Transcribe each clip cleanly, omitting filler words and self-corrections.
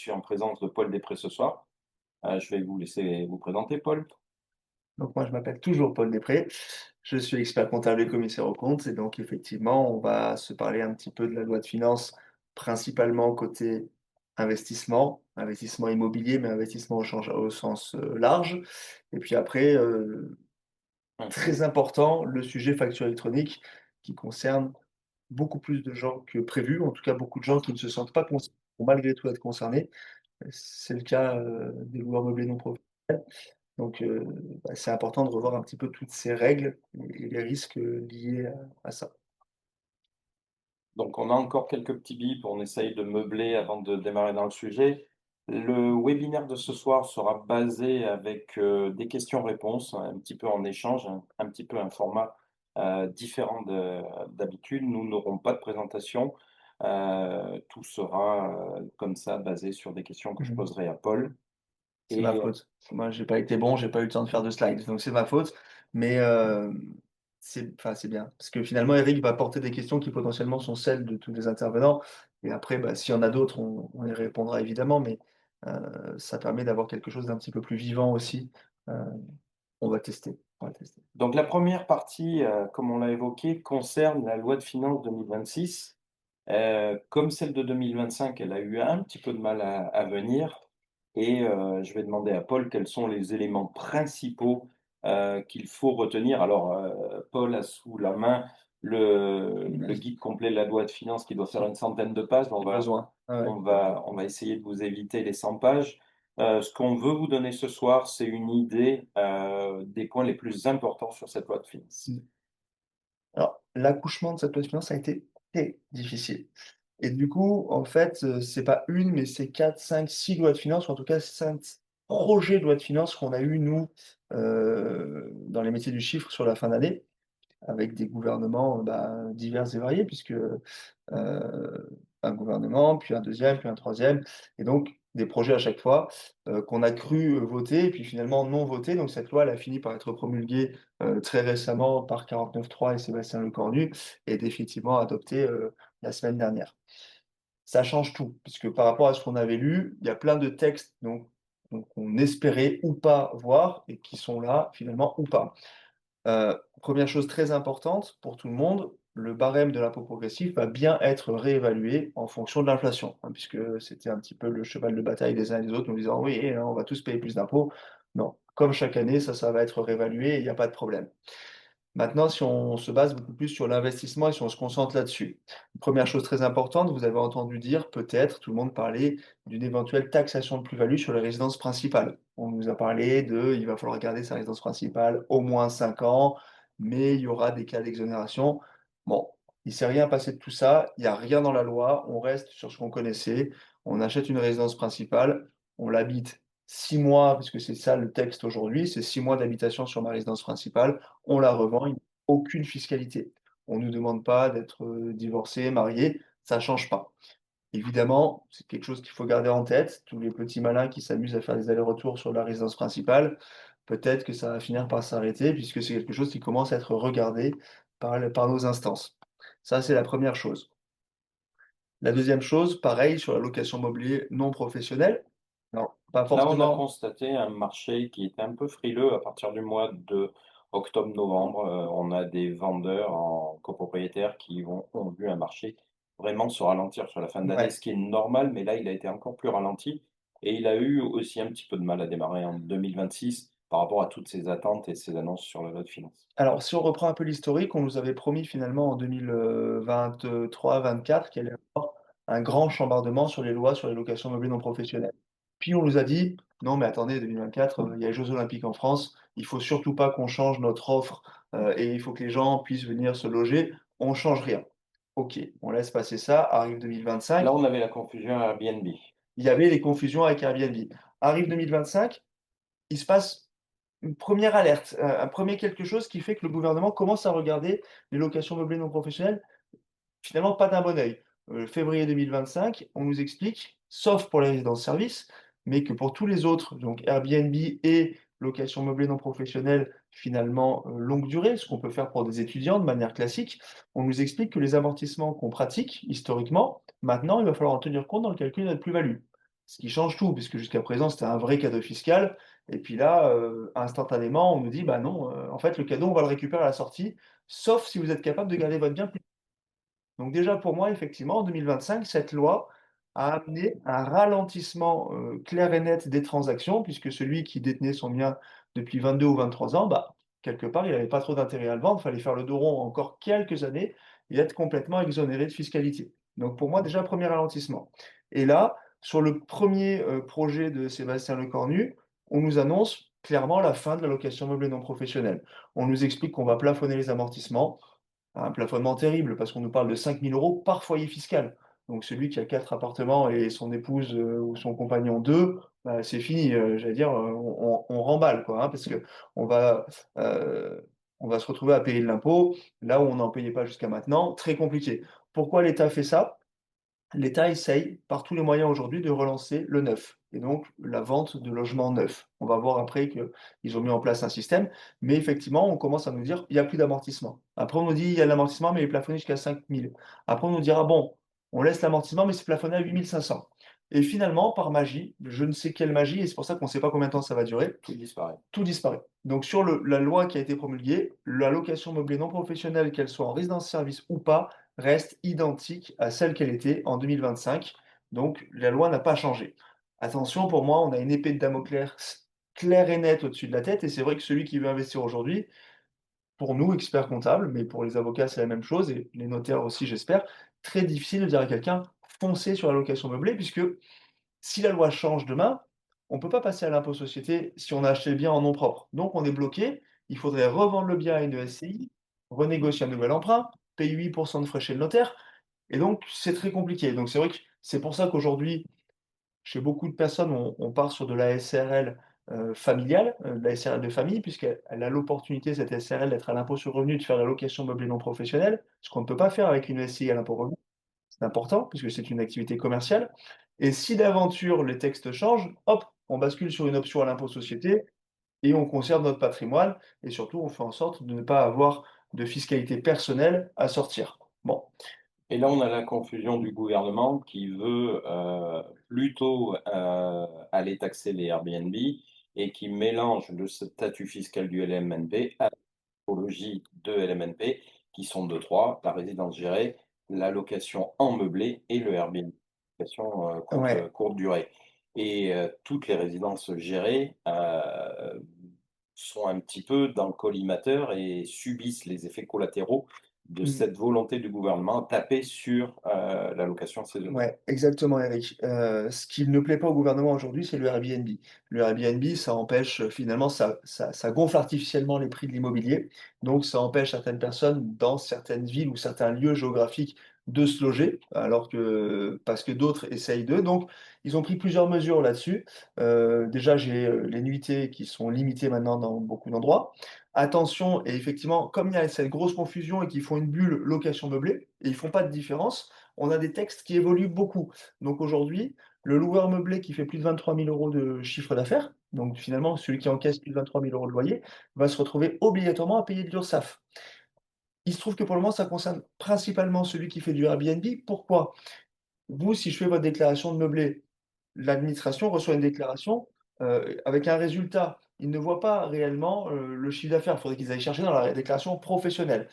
suis en présence de Paul Després ce soir. Je vais vous laisser vous présenter, Paul. Donc moi, je m'appelle toujours Paul Després. Je suis expert comptable et commissaire aux comptes et donc effectivement, on va se parler un petit peu de la loi de finances, principalement côté investissement, investissement immobilier, mais investissement au sens, large. Et puis après, Mhm. très important, le sujet facture électronique qui concerne beaucoup plus de gens que prévu, en tout cas beaucoup de gens qui ne se sentent pas concernés vont malgré tout être concernés. C'est le cas, des loueurs meublés non professionnels. Donc, c'est important de revoir un petit peu toutes ces règles et les risques, liés à ça. Donc, on a encore quelques petits bips, on essaye de meubler avant de démarrer dans le sujet. Le webinaire de ce soir sera basé avec des questions-réponses, un petit peu en échange, un petit peu un format différent d'habitude. Nous n'aurons pas de présentation. Tout sera comme ça, basé sur des questions que je Mmh. poserai à Paul. C'est ma Et faute. Moi, j'ai pas été bon, j'ai pas eu le temps de faire de slides, donc c'est ma faute. Mais, c'est bien parce que finalement, Eric va porter des questions qui potentiellement sont celles de tous les intervenants et après, bah, s'il y en a d'autres, on y répondra évidemment, mais, ça permet d'avoir quelque chose d'un petit peu plus vivant aussi. Heu, on va tester. donc la première partie, comme on l'a évoqué, concerne la loi de finances 2026. Comme celle de 2025, elle a eu un petit peu de mal à venir et je vais demander à Paul quels sont les éléments principaux, qu'il faut retenir. Alors, Paul a sous la main le J'imagine. guide complet de la loi de finances qui doit faire une centaine de pages. On J'ai va besoin. Ah ouais. on va essayer de vous éviter les 100 pages. Ce qu'on veut vous donner ce soir, c'est une idée, des points les plus importants sur cette loi de finances. Mmh. Alors, l'accouchement de cette loi de finances a été très difficile et du coup, en fait, c'est pas une, mais c'est 4, 5, 6 lois de finances, ou en tout cas 5 projets de loi de finances qu'on a eu nous, dans les métiers du chiffre sur la fin d'année, avec des gouvernements, bah, divers et variés puisque, un gouvernement, puis un deuxième, puis un troisième, et donc des projets à chaque fois, qu'on a cru, voter et puis finalement non voter. Donc cette loi, elle a fini par être promulguée, très récemment par 49.3 et Sébastien Lecornu et définitivement adoptée, la semaine dernière. Ça change tout, puisque par rapport à ce qu'on avait lu, il y a plein de textes donc on espérait ou pas voir et qui sont là finalement ou pas. 1 chose très importante pour tout le monde, le barème de l'impôt progressif va bien être réévalué en fonction de l'inflation, hein, puisque c'était un petit peu le cheval de bataille des uns et des autres, nous disant: «Oui, hein, on va tous payer plus d'impôts». Non, comme chaque année, ça va être réévalué et il y a pas de problème. Maintenant, si on se base beaucoup plus sur l'investissement et si on se concentre là-dessus. 1 chose très importante, vous avez entendu dire peut-être, tout le monde parler d'une éventuelle taxation de plus-value sur les résidences principales. On nous a parlé de: «Il va falloir garder sa résidence principale au moins 5 ans, mais il y aura des cas d'exonération». Bon, il s'est rien passé de tout ça, il y a rien dans la loi, on reste sur ce qu'on connaissait. On achète une résidence principale, on l'habite 6 mois, puisque c'est ça le texte aujourd'hui, c'est 6 mois d'habitation sur ma résidence principale, on la revend, il n'y a aucune fiscalité. On ne nous demande pas d'être, divorcé, marié, ça change pas. Évidemment, c'est quelque chose qu'il faut garder en tête, tous les petits malins qui s'amusent à faire des allers-retours sur la résidence principale, peut-être que ça va finir par s'arrêter puisque c'est quelque chose qui commence à être regardé par nos instances. Ça, c'est la première chose. La deuxième chose, pareil sur la location meublé non professionnelle. Alors, pas Là, on a forcément. constaté un marché qui était un peu frileux à partir du mois de octobre-novembre. On a des vendeurs en copropriétaires qui ont vu un marché vraiment se ralentir sur la fin de l'année, Ouais. ce qui est normal, mais là, il a été encore plus ralenti et il a eu aussi un petit peu de mal à démarrer en 2026 par rapport à toutes ces attentes et ces annonces sur la loi de finances. Alors, si on reprend un peu l'historique, on nous avait promis finalement en 2023-24 qu'il allait y avoir un grand chambardement sur les lois sur les locations meublées non professionnelles. Puis on nous a dit: «Non mais attendez, 2024, il y a les jeux olympiques en France, il faut surtout pas qu'on change notre offre, et il faut que les gens puissent venir se loger, on change rien». OK, on laisse passer ça, arrive 2025, Là, on avait la confusion Airbnb. il y avait les confusions avec Airbnb. Arrive 2025, il se passe une première alerte, un 1er quelque chose qui fait que le gouvernement commence à regarder les locations meublées non professionnelles, finalement pas d'un bon œil. Février 2025, on nous explique, sauf pour les résidences-services, mais que pour tous les autres, donc Airbnb et location meublée non professionnelle, finalement, longue durée, ce qu'on peut faire pour des étudiants de manière classique, on nous explique que les amortissements qu'on pratique historiquement, maintenant, il va falloir en tenir compte dans le calcul de notre plus-value. Ce qui change tout, puisque jusqu'à présent, c'était un vrai cadeau fiscal. Et puis là, instantanément, on nous dit, bah non, en fait, le cadeau, on va le récupérer à la sortie, sauf si vous êtes capable de garder votre bien plus. Donc déjà, pour moi, effectivement, en 2025, cette loi a amené un ralentissement clair et net des transactions, puisque celui qui détenait son bien depuis 22 ou 23 ans, bah, quelque part, il n'avait pas trop d'intérêt à le vendre, il fallait faire le dos rond encore quelques années et être complètement exonéré de fiscalité. Donc pour moi, déjà, premier ralentissement. Et là, sur le premier projet de Sébastien Lecornu, on nous annonce clairement la fin de la location meublée non professionnelle. On nous explique qu'on va plafonner les amortissements, un plafonnement terrible parce qu'on nous parle de 5 000 € par foyer fiscal. Donc celui qui a 4 appartements et son épouse, ou son compagnon 2, bah, c'est fini, j'allais dire, on remballe quoi, hein, parce heu, on va se retrouver à payer de l'impôt, là où on n'en payait pas jusqu'à maintenant, très compliqué. Pourquoi l'État fait ça? L'État essaye par tous les moyens aujourd'hui de relancer le neuf et donc la vente de logements neufs. On va voir après qu'ils ont mis en place un système, mais effectivement, on commence à nous dire: «Il y a plus d'amortissement». Après, on nous dit: «Il y a de l'amortissement, mais il est plafonné jusqu'à 5 000». Après, on nous dira: «Bon, on laisse l'amortissement, mais c'est plafonné à 8 500». Et finalement, par magie, je ne sais quelle magie et c'est pour ça qu'on ne sait pas combien de temps ça va durer, Tout disparaît. tout disparaît. Donc sur la loi qui a été promulguée, la location meublée non professionnelle, qu'elle soit en résidence-service ou pas, reste identique à celle qu'elle était en 2025. Donc la loi n'a pas changé. Attention, pour moi, on a une épée de Damoclès claire et nette au-dessus de la tête et c'est vrai que celui qui veut investir aujourd'hui, pour nous, experts comptables, mais pour les avocats, c'est la même chose et les notaires aussi, j'espère, très difficile de dire à quelqu'un: «Foncez sur la location meublée» puisque si la loi change demain, on ne peut pas passer à l'impôt société si on a acheté le bien en nom propre. Donc on est bloqué, il faudrait revendre le bien à une SCI, renégocier un nouvel emprunt, payer 8 de frais chez le notaire et donc c'est très compliqué. Donc c'est vrai que c'est pour ça qu'aujourd'hui, chez beaucoup de personnes, on part sur de la SRL, familiale, de la SRL de famille puisqu'elle a l'opportunité, cette SRL, d'être à l'impôt sur le revenu, de faire la location meublée non professionnelle, ce qu'on ne peut pas faire avec une SCI à l'impôt revenu. C'est important puisque c'est une activité commerciale et si d'aventure les textes changent, hop, on bascule sur une option à l'impôt société et on conserve notre patrimoine et surtout on fait en sorte de ne pas avoir de fiscalité personnelle à sortir. Bon, Et là, on a la confusion du gouvernement qui veut plutôt aller taxer les Airbnb et qui mélange le statut fiscal du LMNP à typologie de LMNP, qui sont deux, trois, la résidence gérée, la location en meublé et le Airbnb, location ouais, courte durée. Et toutes les résidences gérées sont un petit peu dans le collimateur et subissent les effets collatéraux de mmh. cette volonté du gouvernement de taper sur la location saisonnière. Ouais, exactement Eric. Ce qui ne plaît pas au gouvernement aujourd'hui, c'est le Airbnb. Le Airbnb, ça empêche, finalement, ça gonfle artificiellement les prix de l'immobilier. Donc ça empêche certaines personnes dans certaines villes ou certains lieux géographiques de se loger, alors que parce que d'autres essayent d'eux. Donc ils ont pris plusieurs mesures là-dessus. Déjà, j'ai, les nuitées qui sont limitées maintenant dans beaucoup d'endroits. Attention et effectivement, comme il y a cette grosse confusion et qu'ils font une bulle location meublée et ils font pas de différence, on a des textes qui évoluent beaucoup. Donc aujourd'hui, le loueur meublé qui fait plus de 23 000 € de chiffre d'affaires, donc finalement celui qui encaisse plus de 23 000 € de loyer, va se retrouver obligatoirement à payer de l'URSSAF. Il se trouve que pour le moment, ça concerne principalement celui qui fait du Airbnb. Pourquoi? Vous, si je fais votre déclaration de meublé, l'administration reçoit une déclaration, avec un résultat. Ils ne voient pas réellement, le chiffre d'affaires. Il faudrait qu'ils aillent chercher dans la déclaration professionnelle.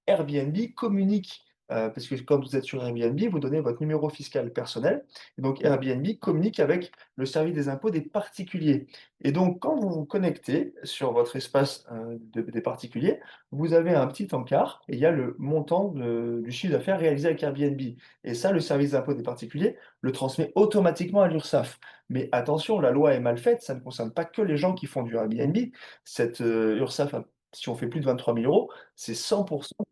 Airbnb communique, parce que quand vous êtes sur Airbnb, vous donnez votre numéro fiscal personnel et donc Airbnb communique avec le service des impôts des particuliers et donc quand vous vous connectez sur votre espace, des particuliers, vous avez un petit encart et il y a le montant du chiffre d'affaires réalisé avec Airbnb et ça, le service des impôts des particuliers le transmet automatiquement à l'URSSAF. Mais attention, la loi est mal faite, ça ne concerne pas que les gens qui font du Airbnb. Cette, URSSAF, si on fait plus de 23 000 €, c'est 100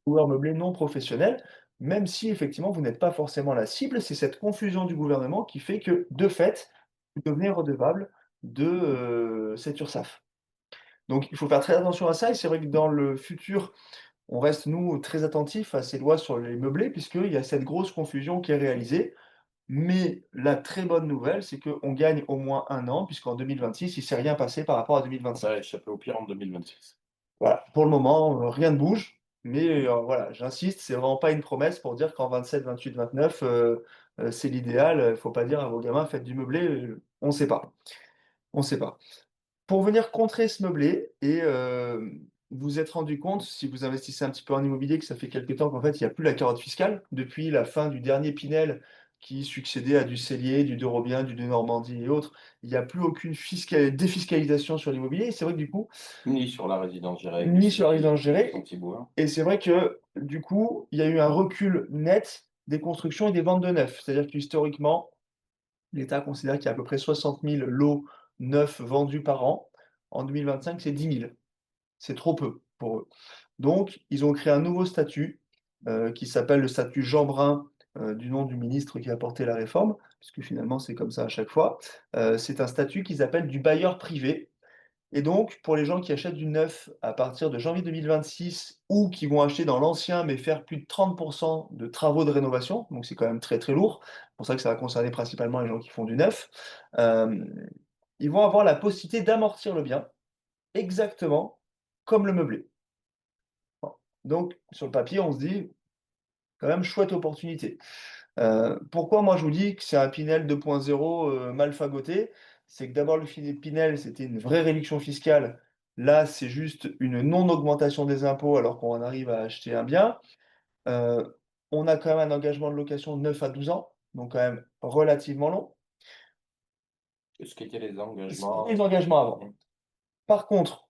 loueurs meublés non professionnels, même si effectivement vous n'êtes pas forcément la cible, c'est cette confusion du gouvernement qui fait que, de fait, vous devenez redevable de, cette URSSAF. Donc il faut faire très attention à ça et c'est vrai que dans le futur, on reste nous très attentifs à ces lois sur les meublés puisqu'il y a cette grosse confusion qui est réalisée. Mais la très bonne nouvelle, c'est qu'on gagne au moins 1 an puisqu'en 2026, il ne s'est rien passé par rapport à On va 2025. échapper au pire en 2026. Voilà, pour le moment, rien ne bouge. Mais voilà, j'insiste, c'est vraiment pas une promesse pour dire qu'en 27, 28, 29, c'est l'idéal. Il faut pas dire à vos gamins, faites du meublé. On ne sait pas. On ne sait pas. Pour venir contrer ce meublé et vous vous êtes rendu compte, si vous investissez un petit peu en immobilier, que ça fait quelque temps qu'en fait, il y a plus la carotte fiscale. Depuis la fin du dernier Pinel qui succédait à du Cellier, du De du De Normandie et autres, il y a plus aucune défiscalisation sur l'immobilier et c'est vrai que du coup, Ni sur la résidence gérée avec du ni sur la résidence son gérée petit bois. et c'est vrai que du coup, il y a eu un recul net des constructions et des ventes de neufs. C'est-à-dire qu'historiquement, l'État considère qu'il y a à peu près 60 000 lots neufs vendus par an. En 2025, c'est 10 000. C'est trop peu pour eux. Donc, ils ont créé un nouveau statut qui s'appelle le statut Jean Brun, du nom du ministre qui a porté la réforme, puisque finalement c'est comme ça à chaque fois. C'est un statut qu'ils appellent du bailleur privé. Et donc, pour les gens qui achètent du neuf à partir de janvier 2026 ou qui vont acheter dans l'ancien mais faire plus de 30% de travaux de rénovation, donc c'est quand même très très lourd, c'est pour ça que ça va concerner principalement les gens qui font du neuf, euh, ils vont avoir la possibilité d'amortir le bien exactement comme le meublé. Bon. Donc, sur le papier, on se dit, quand même, chouette opportunité. Pourquoi moi je vous dis que c'est un Pinel 2.0 mal fagoté? C'est que d'abord, Pinel, c'était une vraie réduction fiscale. Là, c'est juste une non-augmentation des impôts alors qu'on en arrive à acheter un bien. Euh, on a quand même un engagement de location de 9 à 12 ans, donc quand même relativement long. Ce qui étaient les C'était engagements. les engagements avant. Par contre,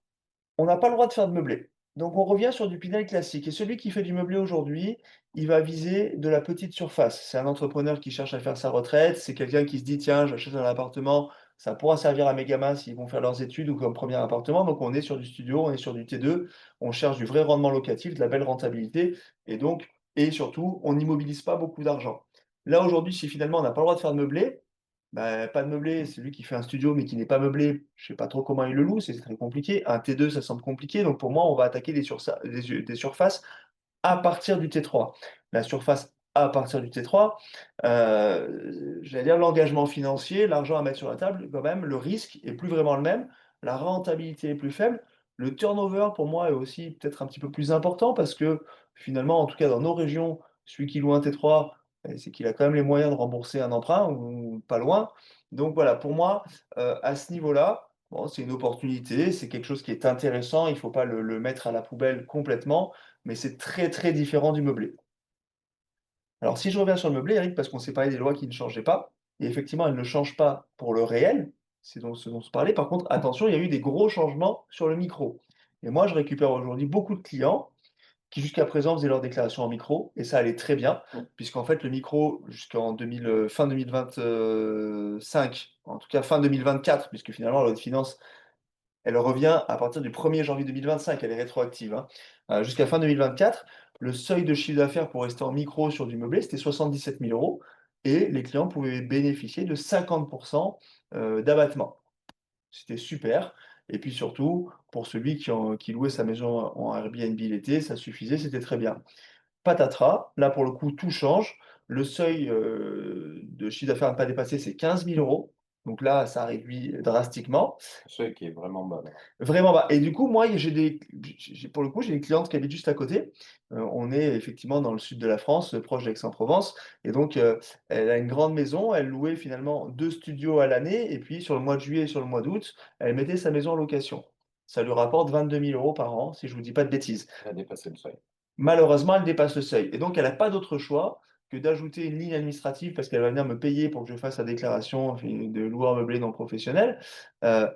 on n'a pas le droit de faire de meublé. Donc on revient sur du Pinel classique. Et celui qui fait du meublé aujourd'hui, il va viser de la petite surface. C'est un entrepreneur qui cherche à faire sa retraite. C'est quelqu'un qui se dit, tiens, j'achète un appartement, ça pourra servir à mes gamins s'ils vont faire leurs études ou comme premier appartement. Donc on est sur du studio, on est sur du T2, on cherche du vrai rendement locatif, de la belle rentabilité. Et donc, et surtout, on n'immobilise pas beaucoup d'argent. Là aujourd'hui, si finalement on n'a pas le droit de faire de meublé, bah, pas de meublé, c'est lui qui fait un studio mais qui n'est pas meublé. Je sais pas trop comment il le loue, c'est très compliqué. Un T2, ça semble compliqué. Donc pour moi, on va attaquer des surfaces à partir du T3. La surface à partir du T3, j'allais dire l'engagement financier, l'argent à mettre sur la table, quand même, le risque est plus vraiment le même, la rentabilité est plus faible. Le turnover, pour moi, est aussi peut-être un petit peu plus important parce que finalement, en tout cas dans nos régions, celui qui loue un T3, c'est qu'il a quand même les moyens de rembourser un emprunt ou pas loin. Donc voilà, pour moi, à ce niveau-là, bon, c'est une opportunité, c'est quelque chose qui est intéressant, il ne faut pas le mettre à la poubelle complètement, mais c'est très très différent du meublé. Alors si je reviens sur le meublé, Eric, parce qu'on s'est parlé des lois qui ne changeaient pas, et effectivement elles ne changent pas pour le réel, c'est ce dont on se parlait. Par contre, attention, il y a eu des gros changements sur le micro. Et moi, je récupère aujourd'hui beaucoup de clients qui jusqu'à présent faisaient leur déclaration en micro, et ça allait très bien, puisqu'en fait le micro, jusqu'en 2000, fin 2025, en tout cas fin 2024, puisque finalement la loi de finances elle revient à partir du 1er janvier 2025, elle est rétroactive, hein. Jusqu'à fin 2024, le seuil de chiffre d'affaires pour rester en micro sur du meublé, c'était 77 000 euros et les clients pouvaient bénéficier de 50% d'abattement. C'était super. Et puis surtout, pour celui qui louait sa maison en Airbnb l'été, ça suffisait, c'était très bien. Patatras, là pour le coup, tout change. Le seuil de chiffre d'affaires à ne pas dépasser, c'est 15 000 euros. Donc là, ça réduit drastiquement. Ce qui est vraiment bas, là. Vraiment bas. Et du coup, moi, pour le coup, j'ai des clientes qui habitent juste à côté. On est effectivement dans le sud de la France, proche d'Aix-en-Provence. Et donc, elle a une grande maison. Elle louait finalement 2 studios à l'année. Et puis, sur le mois de juillet et sur le mois d'août, elle mettait sa maison en location. Ça lui rapporte 22 000 euros par an, si je vous dis pas de bêtises. Elle a dépassé le seuil. Malheureusement, elle dépasse le seuil. Et donc, elle n'a pas d'autre choix que d'ajouter une ligne administrative parce qu'elle va venir me payer pour que je fasse la déclaration enfin, de loueur meublé non professionnel. Euh,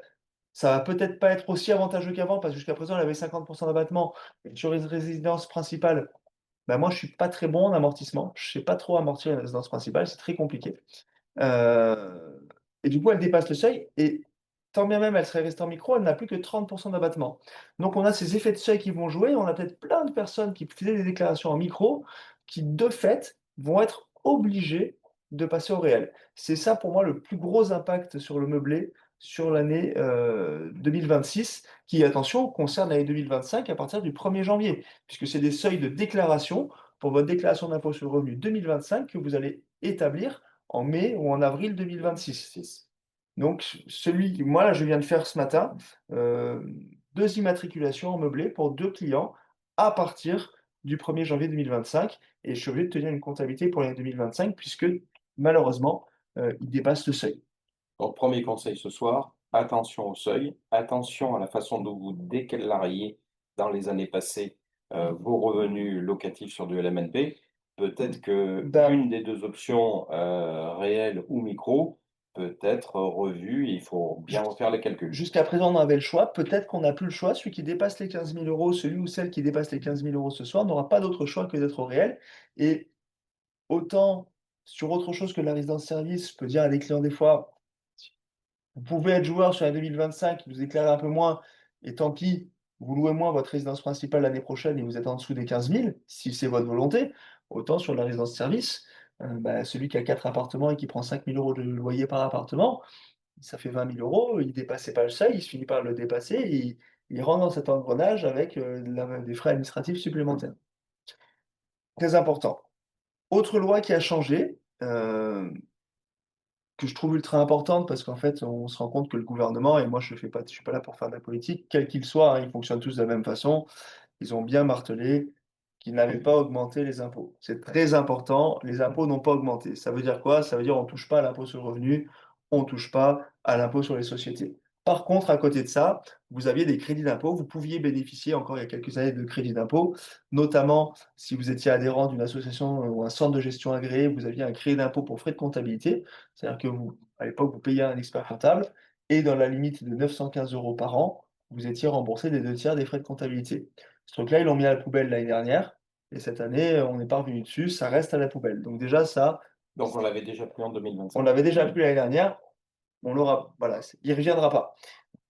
Ça va peut-être pas être aussi avantageux qu'avant parce que jusqu'à présent, elle avait 50% d'abattement. Et sur une résidence principale, ben moi, je suis pas très bon en amortissement. Je sais pas trop amortir une résidence principale, c'est très compliqué. Euh, et du coup, elle dépasse le seuil. Et tant bien même elle serait restée en micro, elle n'a plus que 30% d'abattement. Donc, on a ces effets de seuil qui vont jouer. On a peut-être plein de personnes qui faisaient des déclarations en micro qui, de fait, vont être obligées de passer au réel. C'est ça, pour moi, le plus gros impact sur le meublé sur l'année 2026, qui, attention, concerne l'année 2025 à partir du 1er janvier, puisque c'est des seuils de déclaration pour votre déclaration d'impôt sur le revenu 2025 que vous allez établir en mai ou en avril 2026. 6. Donc, moi, là, je viens de faire ce matin euh, 2 immatriculations en meublé pour 2 clients à partir du 1er janvier 2025 et je suis obligé de tenir une comptabilité pour l'année 2025 puisque malheureusement, il dépasse le seuil. Donc, premier conseil ce soir, attention au seuil, attention à la façon dont vous déclariez dans les années passées vos revenus locatifs sur du LMNP. Peut-être que Ben, une des deux options, réelle ou micro, peut être revue. Il faut bien jus refaire les calculs. jusqu'à présent, on avait le choix. Peut-être qu'on n'a plus le choix. Celui qui dépasse les 15 000 €, celui ou celle qui dépasse les 15 000 € ce soir n'aura pas d'autre choix que d'être au réel et autant sur autre chose que la résidence service, je peux dire à des clients des fois: «Vous pouvez être joueur sur la 2025, vous éclairez un peu moins et tant pis, vous louez moins votre résidence principale l'année prochaine et vous êtes en dessous des 15 000 si c'est votre volonté». Autant sur la résidence service, bah, celui qui a 4 appartements et qui prend 5 000 € de loyer par appartement, ça fait 20 000 €, il dépassait pas le seuil, il se finit par le dépasser et il rentre dans cet engrenage avec, des frais administratifs supplémentaires. Très important. Autre loi qui a changé, que je trouve ultra importante parce qu'en fait, on se rend compte que le gouvernement et moi je suis pas là pour faire de la politique, quel qu'il soit, hein, ils fonctionnent tous de la même façon. Ils ont bien martelé qu'ils n'avaient pas augmenté les impôts. C'est très important, les impôts n'ont pas augmenté. Ça veut dire quoi? Ça veut dire on touche pas à l'impôt sur le revenu, on touche pas à l'impôt sur les sociétés. Par contre, à côté de ça, vous aviez des crédits d'impôt. Vous pouviez bénéficier encore il y a quelques années de crédits d'impôt, notamment si vous étiez adhérent d'une association ou un centre de gestion agréé, vous aviez un crédit d'impôt pour frais de comptabilité. C'est-à-dire que vous, à l'époque, vous payiez un expert comptable et dans la limite de 915 € par an, vous étiez remboursé des 2 tiers des frais de comptabilité. Ce truc-là, ils l'ont mis à la poubelle l'année dernière et cette année, on n'est pas revenu dessus, ça reste à la poubelle. Donc déjà ça, Donc, on l'avait déjà pris en on 2025. l'avait déjà pris l'année dernière, on l'aura voilà, il reviendra pas.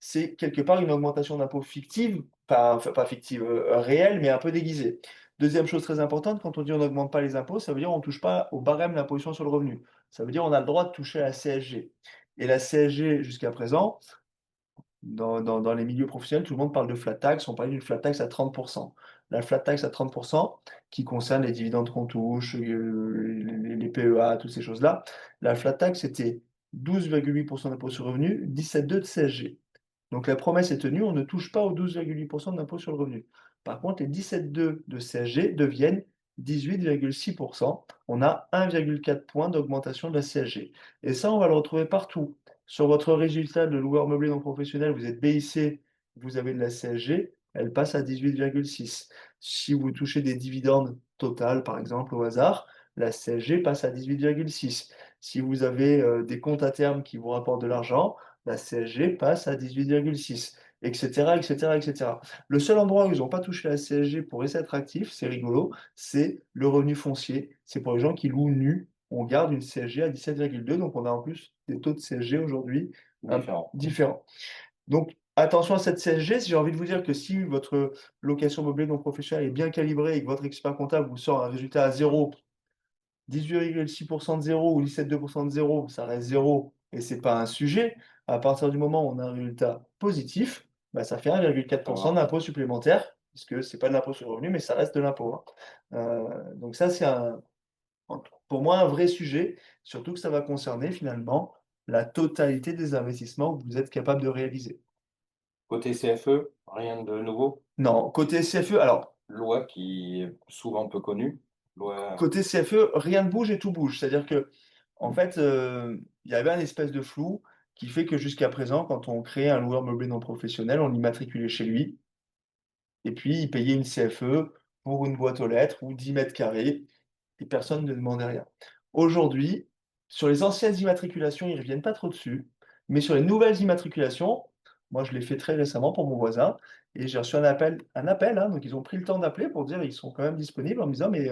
C'est quelque part une augmentation d'impôt fictive, pas fictive, réelle, mais un peu déguisée. Deuxième chose très importante, quand on dit on n'augmente pas les impôts, ça veut dire on touche pas au barème d'imposition sur le revenu. Ça veut dire on a le droit de toucher à la CSG et la CSG jusqu'à présent, dans les milieux professionnels, tout le monde parle de flat tax, on parlait d'une flat tax à 30. La flat tax à 30 qui concerne les dividendes qu'on touche, les PEA, toutes ces choses-là. La flat tax, c'était 12,8 d'impôt sur le revenu, 17,2 de CSG. Donc la promesse est tenue, on ne touche pas aux 12,8 d'impôt sur le revenu. Par contre, les 17,2 de CSG deviennent 18,6. On a 1,4 point d'augmentation de la CSG. Et ça, on va le retrouver partout. Sur votre résultat de loueur meublé non professionnel, vous êtes BIC, vous avez de la CSG, elle passe à 18,6. Si vous touchez des dividendes Total, par exemple, au hasard, la CSG passe à 18,6. Si vous avez des comptes à terme qui vous rapportent de l'argent, la CSG passe à 18,6, etc., etc., etc. Le seul endroit où ils n'ont pas touché la CSG pour essayer d'être actifs, c'est rigolo, c'est le revenu foncier. C'est pour les gens qui louent nus. On garde une CSG à 17,2, donc on a en plus des taux de CSG aujourd'hui Différent. différents. Donc attention à cette CSG, si j'ai envie de vous dire que si votre location meublée non professionnelle est bien calibrée et que votre expert comptable vous sort un résultat à 0, 18,6 de 0 ou 17,2 de 0, ça reste 0 et c'est pas un sujet. À partir du moment où on a un résultat positif, bah, ça fait 1,4 Alors, d'impôt supplémentaire, puisque c'est pas de l'impôt sur le revenu, mais ça reste de l'impôt, hein. Donc ça, c'est pour moi un vrai sujet, surtout que ça va concerner finalement la totalité des investissements que vous êtes capable de réaliser. côté CFE, rien de nouveau. Non, côté CFE, alors Loi qui est souvent peu connue. Loi. côté CFE, rien ne bouge et tout bouge. C'est-à-dire que en fait, il y avait un espèce de flou qui fait que jusqu'à présent, quand on créait un loueur meublé non professionnel, on l'immatriculait chez lui et puis il payait une CFE pour une boîte aux lettres ou 10 mètres carrés et personne ne demandait rien. Aujourd'hui, sur les anciennes immatriculations, ils reviennent pas trop dessus, mais sur les nouvelles immatriculations, moi je l'ai fait très récemment pour mon voisin et j'ai reçu un appel, hein, donc ils ont pris le temps d'appeler pour dire ils sont quand même disponibles en me disant: «Mais,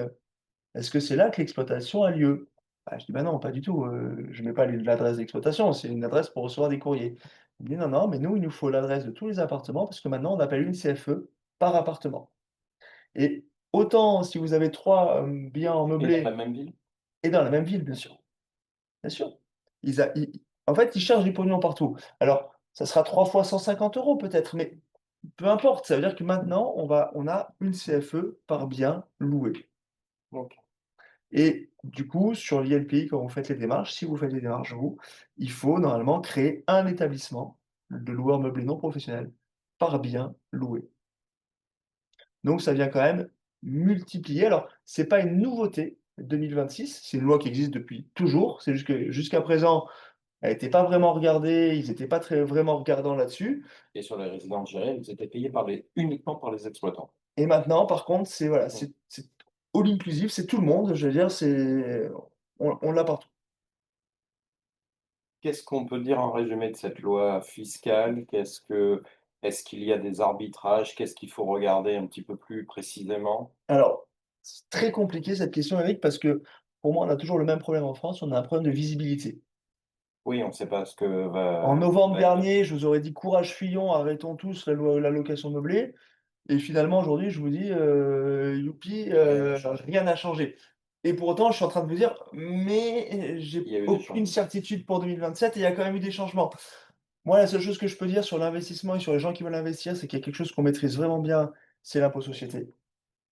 est-ce que c'est là que l'exploitation a lieu?» Bah, je dis: «Bah non, pas du tout, je mets pas l'adresse d'exploitation, c'est une adresse pour recevoir des courriers». Il me dit: «Non, non, mais nous, il nous faut l'adresse de tous les appartements parce que maintenant on appelle une CFE par appartement et autant si vous avez 3 biens en Et dans la meublé même ville? et dans la même ville, bien sûr, bien sûr». En fait, ils cherchent du pognon partout. Alors, ça sera 3 fois 150 € peut-être, mais peu importe, ça veut dire que maintenant on a une CFE par bien loué. OK. Et du coup, sur l'INPI, quand vous faites les démarches, si vous faites les démarches vous, il faut normalement créer un établissement de loueur meublé non professionnel par bien loué. Donc ça vient quand même multiplié. Alors, c'est pas une nouveauté, 2026, c'est une loi qui existe depuis toujours. C'est juste que jusqu'à présent, elle n'était pas vraiment regardée, ils n'étaient pas très vraiment regardants là-dessus. Et sur les résidences gérées, vous étaient payés uniquement par les exploitants. Et maintenant, par contre, c'est voilà, Mm. c'est all inclusive, c'est tout le monde. Je veux dire, on l'a partout. Qu'est-ce qu'on peut dire en résumé de cette loi fiscale? Est-ce qu'il y a des arbitrages? Qu'est-ce qu'il faut regarder un petit peu plus précisément? Alors, c'est très compliqué cette question, Eric, parce que pour moi, on a toujours le même problème en France, on a un problème de visibilité. Oui, on ne sait pas ce que En novembre va être dernier, je vous aurais dit courage Fillon, arrêtons tous la location meublée. Et finalement, aujourd'hui, je vous dis, youpi, rien n'a changé. rien n'a changé. Et pour autant, je suis en train de vous dire, mais Il j'ai y a eu des aucune changements. certitude pour 2027 et il y a quand même eu des changements. Moi, la seule chose que je peux dire sur l'investissement et sur les gens qui veulent investir, c'est qu'il y a quelque chose qu'on maîtrise vraiment bien, c'est l'impôt société.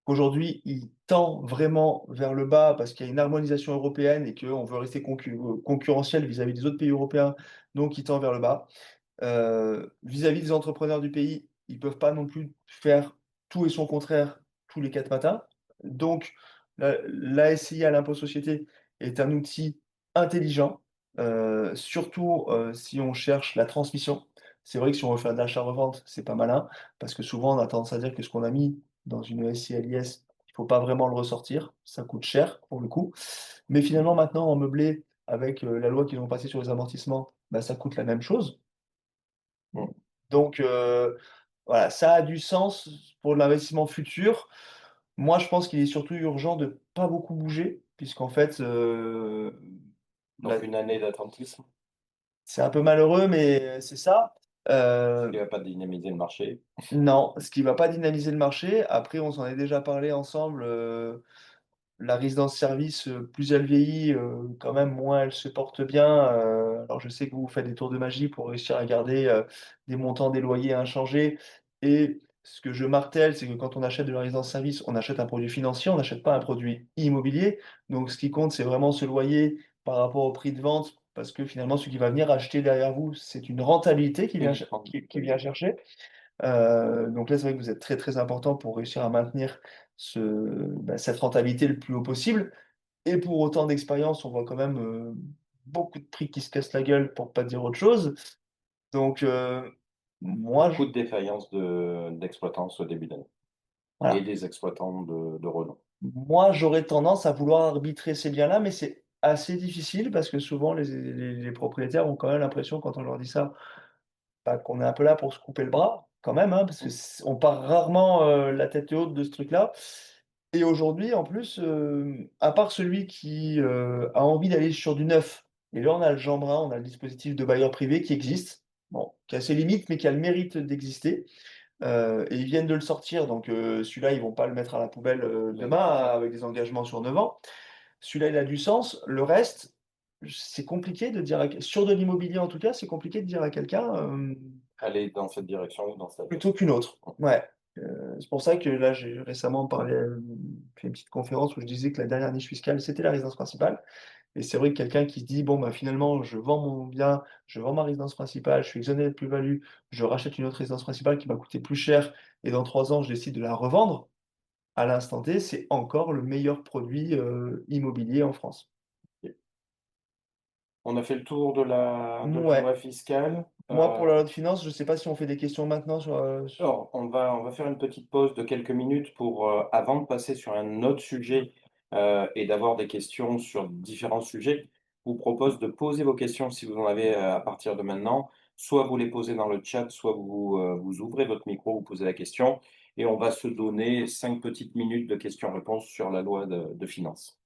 Aujourd'hui, il tend vraiment vers le bas parce qu'il y a une harmonisation européenne et qu'on veut rester concurrentiel vis-à-vis des autres pays européens, donc il tend vers le bas. Vis-à-vis des entrepreneurs du pays, ils peuvent pas non plus faire tout et son contraire tous les 4 matins. Donc, la SCI à l'impôt société est un outil intelligent, surtout si on cherche la transmission. C'est vrai que si on veut faire de l'achat-revente, c'est pas malin, parce que souvent on a tendance à dire que ce qu'on a mis dans une SCI à l'IS, il faut pas vraiment le ressortir, ça coûte cher pour le coup. Mais finalement, maintenant, en meublé, avec la loi qu'ils ont passée sur les amortissements, bah, ça coûte la même chose. Mm. Donc, voilà, ça a du sens pour l'investissement futur. Moi, je pense qu'il est surtout urgent de pas beaucoup bouger, puisqu'en fait, là, Donc une année d'attentisme, c'est un peu malheureux, mais c'est ça. ce Euh, qui ne va pas dynamiser le marché. non, ce qui va pas dynamiser le marché. Après, on s'en est déjà parlé ensemble. La résidence service, plus elle vieillit, quand même moins elle se porte bien. Alors je sais que vous faites des tours de magie pour réussir à garder, des montants des loyers inchangés et ce que je martèle, c'est que quand on achète de la résidence service, on achète un produit financier, on n'achète pas un produit immobilier. Donc ce qui compte, c'est vraiment ce loyer par rapport au prix de vente parce que finalement, ce qui va venir acheter derrière vous, c'est une rentabilité Uniquement de qui vient rentabilité. chercher. Donc là, c'est vrai que vous êtes très, très important pour réussir à maintenir cette rentabilité le plus haut possible. Et pour autant d'expérience, on voit quand même beaucoup de prix qui se cassent la gueule, pour pas dire autre chose. Donc, moi, Beaucoup de défaillances d'exploitants au début d'année et voilà. des exploitants de renom. Moi, j'aurais tendance à vouloir arbitrer ces biens-là, mais c'est assez difficile parce que souvent, les propriétaires ont quand même l'impression, quand on leur dit ça, bah, qu'on est un peu là pour se couper le bras, quand même, hein, parce que Mm. on part rarement la tête haute de ce truc-là. Et aujourd'hui, en plus, à part celui qui a envie d'aller sur du neuf, et là on a le Jeanbrun, on a le dispositif de bailleur privé qui existe, bon, qui a ses limites, mais qui a le mérite d'exister. Et ils viennent de le sortir, donc celui-là, ils vont pas le mettre à la poubelle L'année demain prochaine. avec des engagements sur 9 ans. Celui-là, il a du sens. Le reste, c'est compliqué de dire, sur de l'immobilier en tout cas, c'est compliqué de dire à quelqu'un Aller dans cette direction ou dans cette plutôt autre. qu'une autre. Ouais. C'est pour ça que là, j'ai récemment parlé, fait une petite conférence où je disais que la dernière niche fiscale, c'était la résidence principale. Et c'est vrai que quelqu'un qui se dit, bon, bah, finalement, je vends mon bien, je vends ma résidence principale, je suis exonéré de plus-value, je rachète une autre résidence principale qui m'a coûté plus cher, et dans 3 ans, je décide de la revendre, à l'instant T, c'est encore le meilleur produit immobilier en France. On a fait le tour de la Ouais. loi fiscale. Moi, pour la loi de finances, je ne sais pas si on fait des questions maintenant sur, Alors, on va faire une petite pause de quelques minutes avant de passer sur un autre sujet et d'avoir des questions sur différents sujets. Je vous propose de poser vos questions si vous en avez à partir de maintenant. Soit vous les posez dans le chat, soit vous ouvrez votre micro, vous posez la question et on va se donner 5 petites minutes de questions-réponses sur la loi de finances.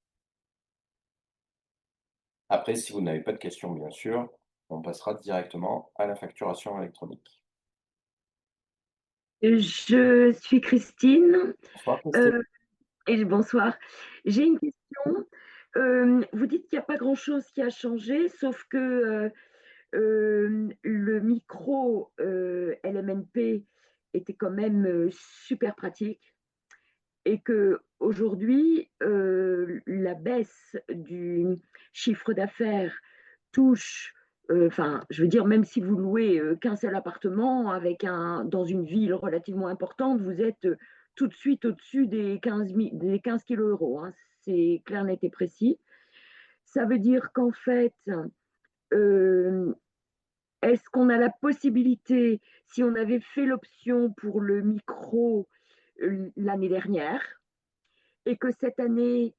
Après, si vous n'avez pas de questions, bien sûr, on passera directement à la facturation électronique. Je suis Christine Bonsoir, Christine. euh, et bonsoir. J'ai une question. Vous dites qu'il n'y a pas grand-chose qui a changé, sauf que le micro LMNP était quand même super pratique et que aujourd'hui la baisse du chiffre d'affaires touche, enfin, je veux dire, même si vous louez qu'un seul appartement avec dans une ville relativement importante, vous êtes tout de suite au-dessus des 15 kilos euros, hein. C'est clair, net et précis. Ça veut dire qu'en fait, euh, est-ce qu'on a la possibilité, si on avait fait l'option pour le micro l'année dernière, et que cette année,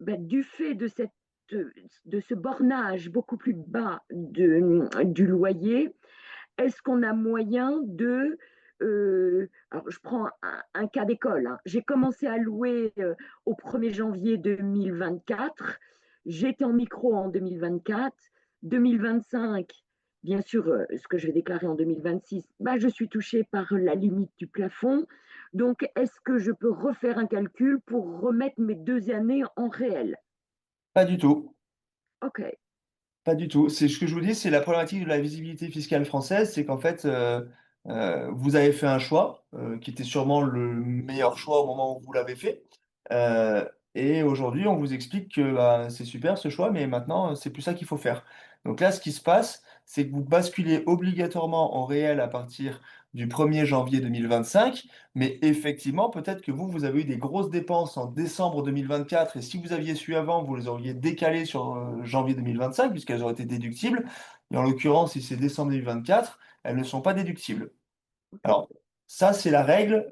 ben, du fait de ce bornage beaucoup plus bas du loyer, est-ce qu'on a moyen de... alors, je prends un cas d'école, hein. J'ai commencé à louer au 1er janvier 2024. J'étais en micro en 2024. 2025, bien sûr, ce que je vais déclarer en 2026, bah, je suis touchée par la limite du plafond. Donc, est-ce que je peux refaire un calcul pour remettre mes 2 années en réel? Pas du tout. OK. Pas du tout. C'est ce que je vous dis, c'est la problématique de la visibilité fiscale française, c'est qu'en fait, vous avez fait un choix, qui était sûrement le meilleur choix au moment où vous l'avez fait. Heu et aujourd'hui, on vous explique que, bah, c'est super ce choix, mais maintenant, c'est plus ça qu'il faut faire. Donc là, ce qui se passe, c'est que vous basculez obligatoirement en réel à partir du 1er janvier 2025. Mais effectivement, peut-être que vous, vous avez eu des grosses dépenses en décembre 2024 et si vous aviez su avant, vous les auriez décalées sur, janvier 2025 puisqu'elles auraient été déductibles et en l'occurrence, si c'est décembre 2024, elles ne sont pas déductibles. OK. Alors ça, c'est la règle,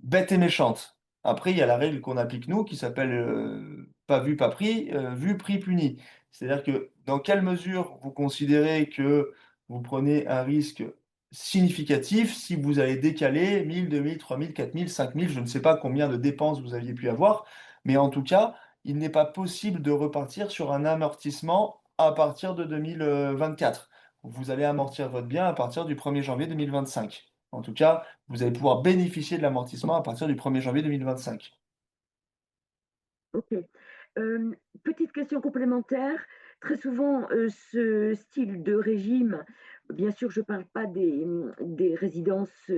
bête et méchante. Après, il y a la règle qu'on applique nous qui s'appelle, pas vu, pas pris, vu, pris, puni. C'est-à-dire que dans quelle mesure vous considérez que vous prenez un risque significatif si vous allez décaler 1 000, 2 000, 3 000, 4 000, 5 000, je ne sais pas combien de dépenses vous aviez pu avoir, mais en tout cas, il n'est pas possible de repartir sur un amortissement à partir de 2024. Vous allez amortir votre bien à partir du 1er janvier 2025. En tout cas, vous allez pouvoir bénéficier de l'amortissement à partir du 1er janvier 2025. OK. Petite question complémentaire. Très souvent, ce style de régime, bien sûr, je parle pas des résidences,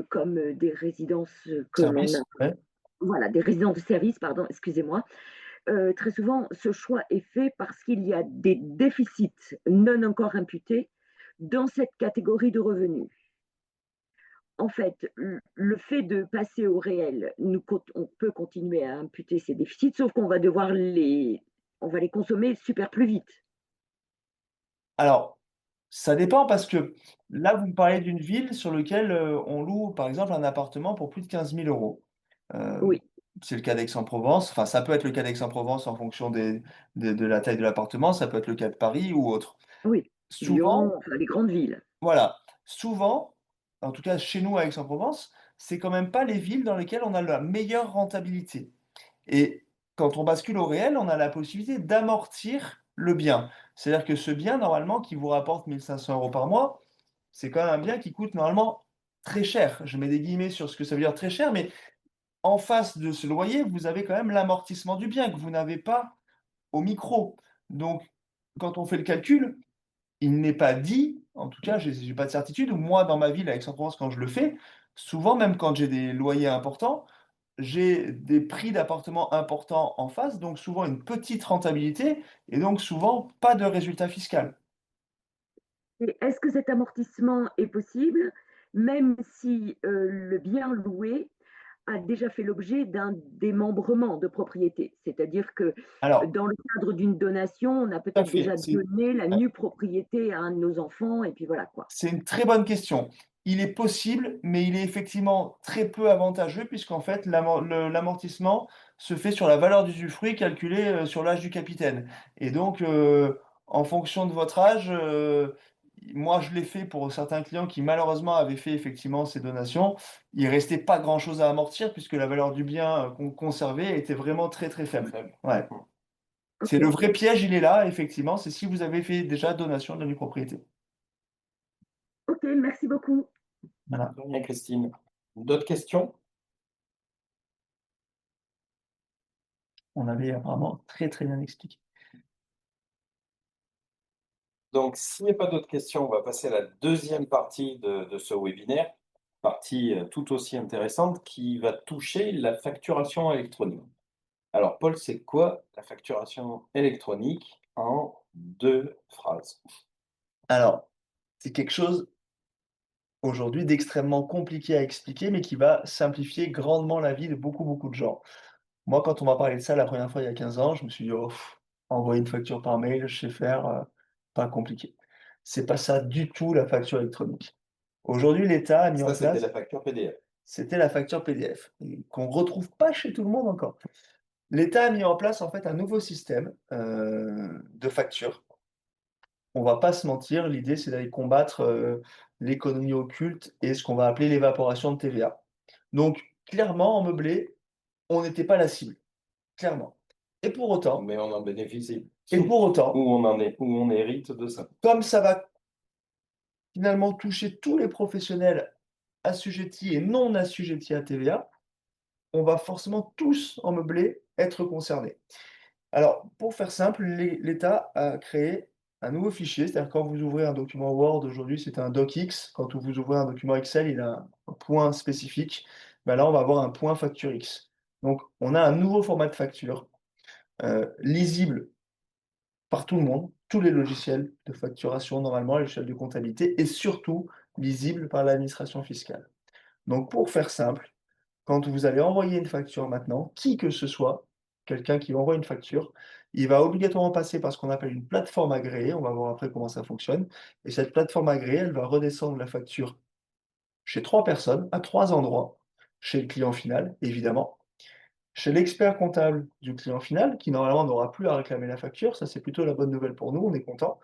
comme, des résidences, que l'on a, Service? Ouais. voilà, des résidences de service, pardon, excusez-moi. Très souvent, ce choix est fait parce qu'il y a des déficits non encore imputés dans cette catégorie de revenus. En fait, le fait de passer au réel, on peut continuer à imputer ces déficits, sauf qu'on va on va les consommer super plus vite. Alors, ça dépend parce que là, vous me parlez d'une ville sur lequel, on loue, par exemple, un appartement pour plus de 15 000 €. Hem, Oui, c'est le cas d'Aix-en-Provence, enfin, ça peut être le cas d'Aix-en-Provence en fonction de la taille de l'appartement, ça peut être le cas de Paris ou autre. oui. Lyon, Souvent enfin les grandes villes. Voilà, souvent, en tout cas chez nous à Aix-en-Provence, c'est quand même pas les villes dans lesquelles on a la meilleure rentabilité et quand on bascule au réel, on a la possibilité d'amortir le bien. C'est-à-dire que ce bien normalement qui vous rapporte 1 500 € par mois, c'est quand même un bien qui coûte normalement très cher. Je mets des guillemets sur ce que ça veut dire très cher, mais en face de ce loyer, vous avez quand même l'amortissement du bien que vous n'avez pas au micro. Donc quand on fait le calcul, il n'est pas dit, en tout cas, j'ai pas de certitude, ou moi dans ma ville à Aix-en-Provence quand je le fais, souvent même quand j'ai des loyers importants, j'ai des prix d'appartements importants en face, donc souvent une petite rentabilité et donc souvent pas de résultat fiscal. Et est-ce que cet amortissement est possible, même si le bien loué a déjà fait l'objet d'un démembrement de propriété? C'est-à-dire que Alors, dans le cadre d'une donation, on a tout à peut-être fait, déjà donné la nue propriété à un de nos enfants, et puis voilà quoi. c'est une très bonne question. Il est possible, mais il est effectivement très peu avantageux puisqu'en fait l'amortissement se fait sur la valeur d'usufruit calculée, sur l'âge du capitaine et donc en fonction de votre âge, moi je l'ai fait pour certains clients qui malheureusement avaient fait effectivement ces donations. Il restait pas grand chose à amortir puisque la valeur du bien, qu'on conservait était vraiment très, très faible. Ouais. C'est le OK. vrai piège, il est là effectivement, c'est si vous avez fait déjà donation de la nue propriété. OK, merci beaucoup. Voilà. De rien, Christine. D'autres questions? On avait vraiment très, très bien expliqué. Donc, s'il n'y a pas d'autres questions, on va passer à la deuxième partie de ce webinaire, partie tout aussi intéressante qui va toucher la facturation électronique. Alors, Paul, c'est quoi la facturation électronique en deux phrases? Alors, c'est quelque chose aujourd'hui d'extrêmement compliqué à expliquer, mais qui va simplifier grandement la vie de beaucoup, beaucoup de gens. Moi, quand on m'a parlé de ça la première fois il y a 15 ans, je me suis dit: «Oh, envoyer une facture par mail, je sais faire, pas compliqué». C'est pas ça du tout la facture électronique. Aujourd'hui, l'État a mis en Ça, c'était place la facture PDF. c'était la facture PDF et qu'on retrouve pas chez tout le monde encore. L'État a mis en place, en fait, un nouveau système, de facture. On va pas se mentir, l'idée, c'est d'aller combattre, l'économie occulte et ce qu'on va appeler l'évaporation de TVA. Donc clairement, en meublé, on n'était pas la cible, clairement. Et pour autant Mais on en bénéficie. et pour Ou autant, où on hérite de ça. comme ça va finalement toucher tous les professionnels assujettis et non assujettis à TVA, on va forcément tous, en meublé, être concernés. Alors, pour faire simple, l'État a créé un nouveau fichier, c'est-à-dire quand vous ouvrez un document Word aujourd'hui, c'est un docx. Quand vous ouvrez un document Excel, il a un point spécifique. Ben là, on va avoir un point facture X. Donc, on a un nouveau format de facture, lisible par tout le monde, tous les logiciels de facturation normalement à l'échelle de comptabilité et surtout lisible par l'administration fiscale. Donc, pour faire simple, quand vous allez envoyer une facture maintenant, qui que ce soit, quelqu'un qui envoie une facture, il va obligatoirement passer par ce qu'on appelle une plateforme agréée. On va voir après comment ça fonctionne. Et cette plateforme agréée, elle va redescendre la facture chez 3 personnes, à 3 endroits. Chez le client final, évidemment. Chez l'expert comptable du client final, qui normalement n'aura plus à réclamer la facture. Ça, c'est plutôt la bonne nouvelle pour nous, on est content.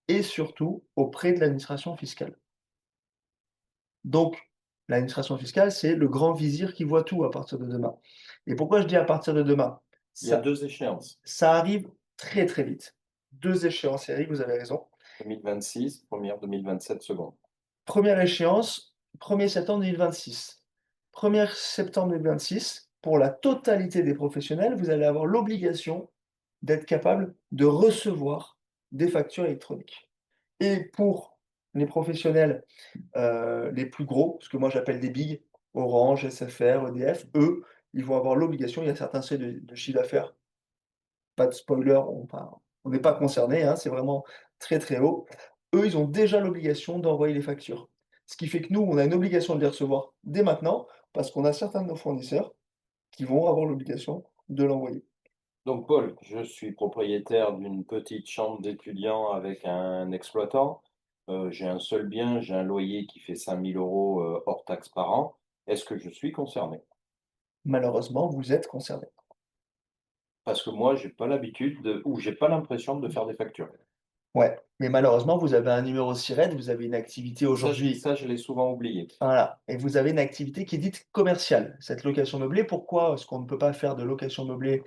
Et surtout, auprès de l'administration fiscale. Donc, l'administration fiscale, c'est le grand vizir qui voit tout à partir de demain. Et pourquoi je dis à partir de demain? Il y a Ça 2 échéances. ça arrive très, très vite. 2 échéances, Eric, vous avez raison. 2026, première, 2027, seconde. Première échéance, 1er septembre 2026. 1er septembre 2026, pour la totalité des professionnels, vous allez avoir l'obligation d'être capable de recevoir des factures électroniques. Et pour les professionnels les plus gros, ce que moi j'appelle des bigs, Orange, SFR, EDF, eux, ils vont avoir l'obligation, il y a certains seuils de chiffre d'affaires, pas de spoiler, on n'est pas concernés, hein, c'est vraiment très, très haut. Eux, ils ont déjà l'obligation d'envoyer les factures. Ce qui fait que nous, on a une obligation de les recevoir dès maintenant, parce qu'on a certains de nos fournisseurs qui vont avoir l'obligation de l'envoyer. Donc Paul, je suis propriétaire d'une petite chambre d'étudiant avec un exploitant. J'ai un seul bien, j'ai un loyer qui fait 5 000 € hors taxes par an. Est-ce que je suis concerné? Malheureusement, vous êtes concernés. Parce que moi, j'ai pas l'habitude de ou j'ai pas l'impression de faire des factures. Ouais, mais malheureusement, vous avez un numéro SIRET, vous avez une activité aujourd'hui. Ça, je l'ai souvent oublié. Voilà, et vous avez une activité qui est dite commerciale. Cette location meublée, pourquoi est-ce qu'on ne peut pas faire de location meublée,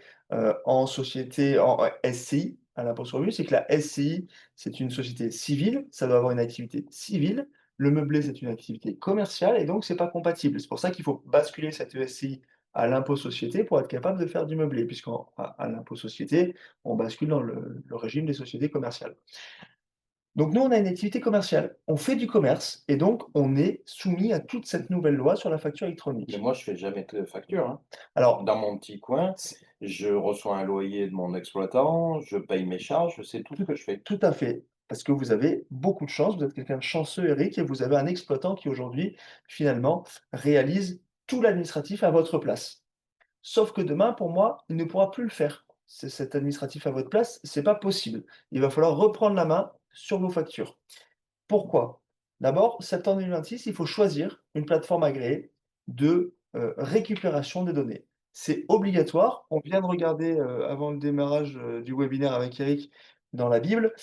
en société, en SCI, à l'impôt sur le revenu? C'est que la SCI, c'est une société civile, ça doit avoir une activité civile. Le meublé, c'est une activité commerciale et donc c'est pas compatible. C'est pour ça qu'il faut basculer cette SCI à l'impôt société pour être capable de faire du meublé, puisqu'à l'impôt société, on bascule dans le régime des sociétés commerciales. Donc nous, on a une activité commerciale. On fait du commerce et donc on est soumis à toute cette nouvelle loi sur la facture Mais électronique. moi, je fais jamais de facture, hein. Alors, Dans mon petit coin, c'est je reçois un loyer de mon exploitant, je paye mes charges, c'est tout ce tout que je fais. tout à fait, parce que vous avez beaucoup de chance, vous êtes quelqu'un de chanceux, Eric, et vous avez un exploitant qui aujourd'hui, finalement, réalise tout l'administratif à votre place. Sauf que demain, pour moi, il ne pourra plus le faire. Cet administratif à votre place, c'est pas possible. Il va falloir reprendre la main sur vos factures. Pourquoi? D'abord, septembre 2026, il faut choisir une plateforme agréée de, récupération des données. C'est obligatoire. On vient de regarder, avant le démarrage, du webinaire avec Eric dans la Bible,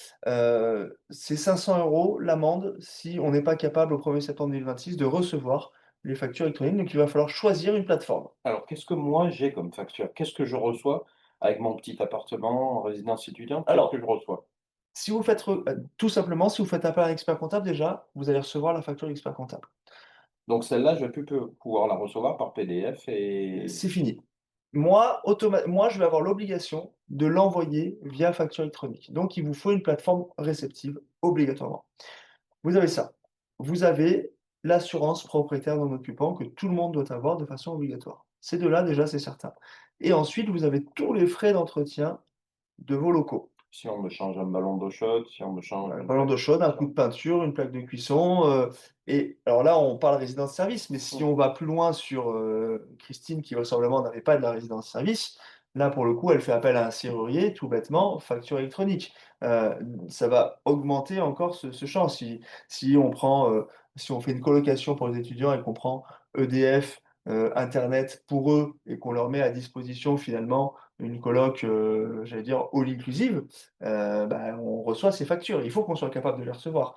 c'est 500 € l'amende si on n'est pas capable au 1er septembre 2026 de recevoir les factures électroniques. Donc il va falloir choisir une plateforme. Alors, qu'est-ce que moi j'ai comme facture? Qu'est-ce que je reçois avec mon petit appartement en résidence étudiante? Qu'est-ce que Alors, je reçois? si vous faites tout simplement, si vous faites appel à un expert comptable déjà, vous allez recevoir la facture de l'expert comptable. Donc celle-là, je vais plus pouvoir la recevoir par PDF et C'est fini. Moi, je vais avoir l'obligation de l'envoyer via facture électronique. Donc, il vous faut une plateforme réceptive obligatoirement. Vous avez ça. Vous avez l'assurance propriétaire non occupant que tout le monde doit avoir de façon obligatoire. Ces 2 là, déjà, c'est certain. Et ensuite, vous avez tous les frais d'entretien de vos locaux. Si on me change un ballon d'eau chaude, si on me change Un une ballon plaque d'eau de chaude, un coup cuisson. de peinture, une plaque de cuisson, et alors là, on parle résidence-service, mais si Mmh. on va plus loin sur, Christine qui vraisemblablement n'avait pas de la résidence-service, là, pour le coup, elle fait appel à un serrurier, tout bêtement, facture électronique. Heu, Ça va augmenter encore ce champ. Si on prend, si on fait une colocation pour les étudiants et qu'on prend EDF, internet pour eux et qu'on leur met à disposition finalement une coloc, j'allais dire all inclusive, bah, on reçoit ces factures. Il faut qu'on soit capable de les recevoir.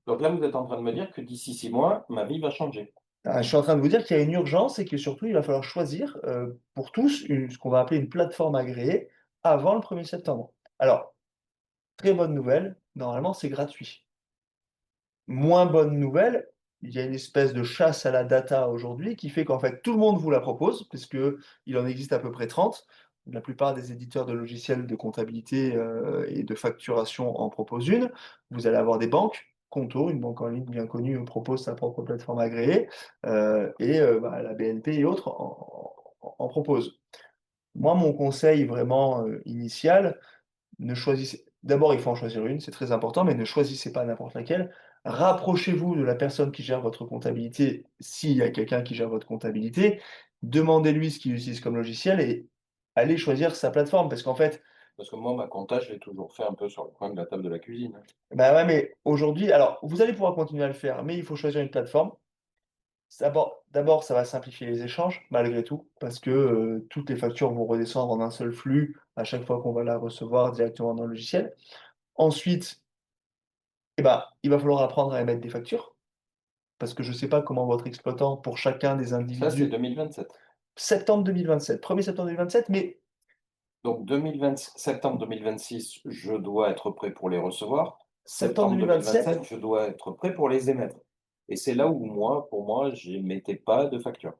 Donc là, vous êtes en train de me dire que d'ici 6 mois, ma vie va changer. Je suis en train de vous dire qu'il y a une urgence et que surtout il va falloir choisir, pour tous ce qu'on va appeler une plateforme agréée avant le 1er septembre. Alors, très bonne nouvelle, normalement c'est gratuit. Moins bonne nouvelle, il y a une espèce de chasse à la data aujourd'hui qui fait qu'en fait tout le monde vous la propose, puisqu'il en existe à peu près 30. La plupart des éditeurs de logiciels de comptabilité, et de facturation en proposent une. Vous allez avoir des banques, Conto, une banque en ligne bien connue, propose sa propre plateforme agréée, bah, la BNP et autres en proposent. Moi, mon conseil vraiment, initial, ne choisissez d'abord, il faut en choisir une, c'est très important, mais ne choisissez pas n'importe laquelle. Rapprochez-vous de la personne qui gère votre comptabilité, s'il y a quelqu'un qui gère votre comptabilité. Demandez-lui ce qu'il utilise comme logiciel et allez choisir sa plateforme. Parce qu'en fait, Parce que moi, ma compta, je l'ai toujours fait un peu sur le coin de la table de la cuisine, hein. bah, ouais, mais aujourd'hui alors vous allez pouvoir continuer à le faire, mais il faut choisir une plateforme. D'abord, ça va simplifier les échanges, malgré tout, parce que, toutes les factures vont redescendre en un seul flux à chaque fois qu'on va la recevoir directement dans le logiciel. Ensuite, eh ben, il va falloir apprendre à émettre des factures, parce que je ne sais pas comment votre exploitant, pour chacun des Ça, c'est individus 2027. septembre 2027, 1er septembre 2027, mais Donc 2020 septembre 2026, je dois être prêt pour les recevoir. septembre Septembre 2027, 2027, je dois être prêt pour les émettre. Et c'est là où moi, pour moi, j'émettais pas de facture.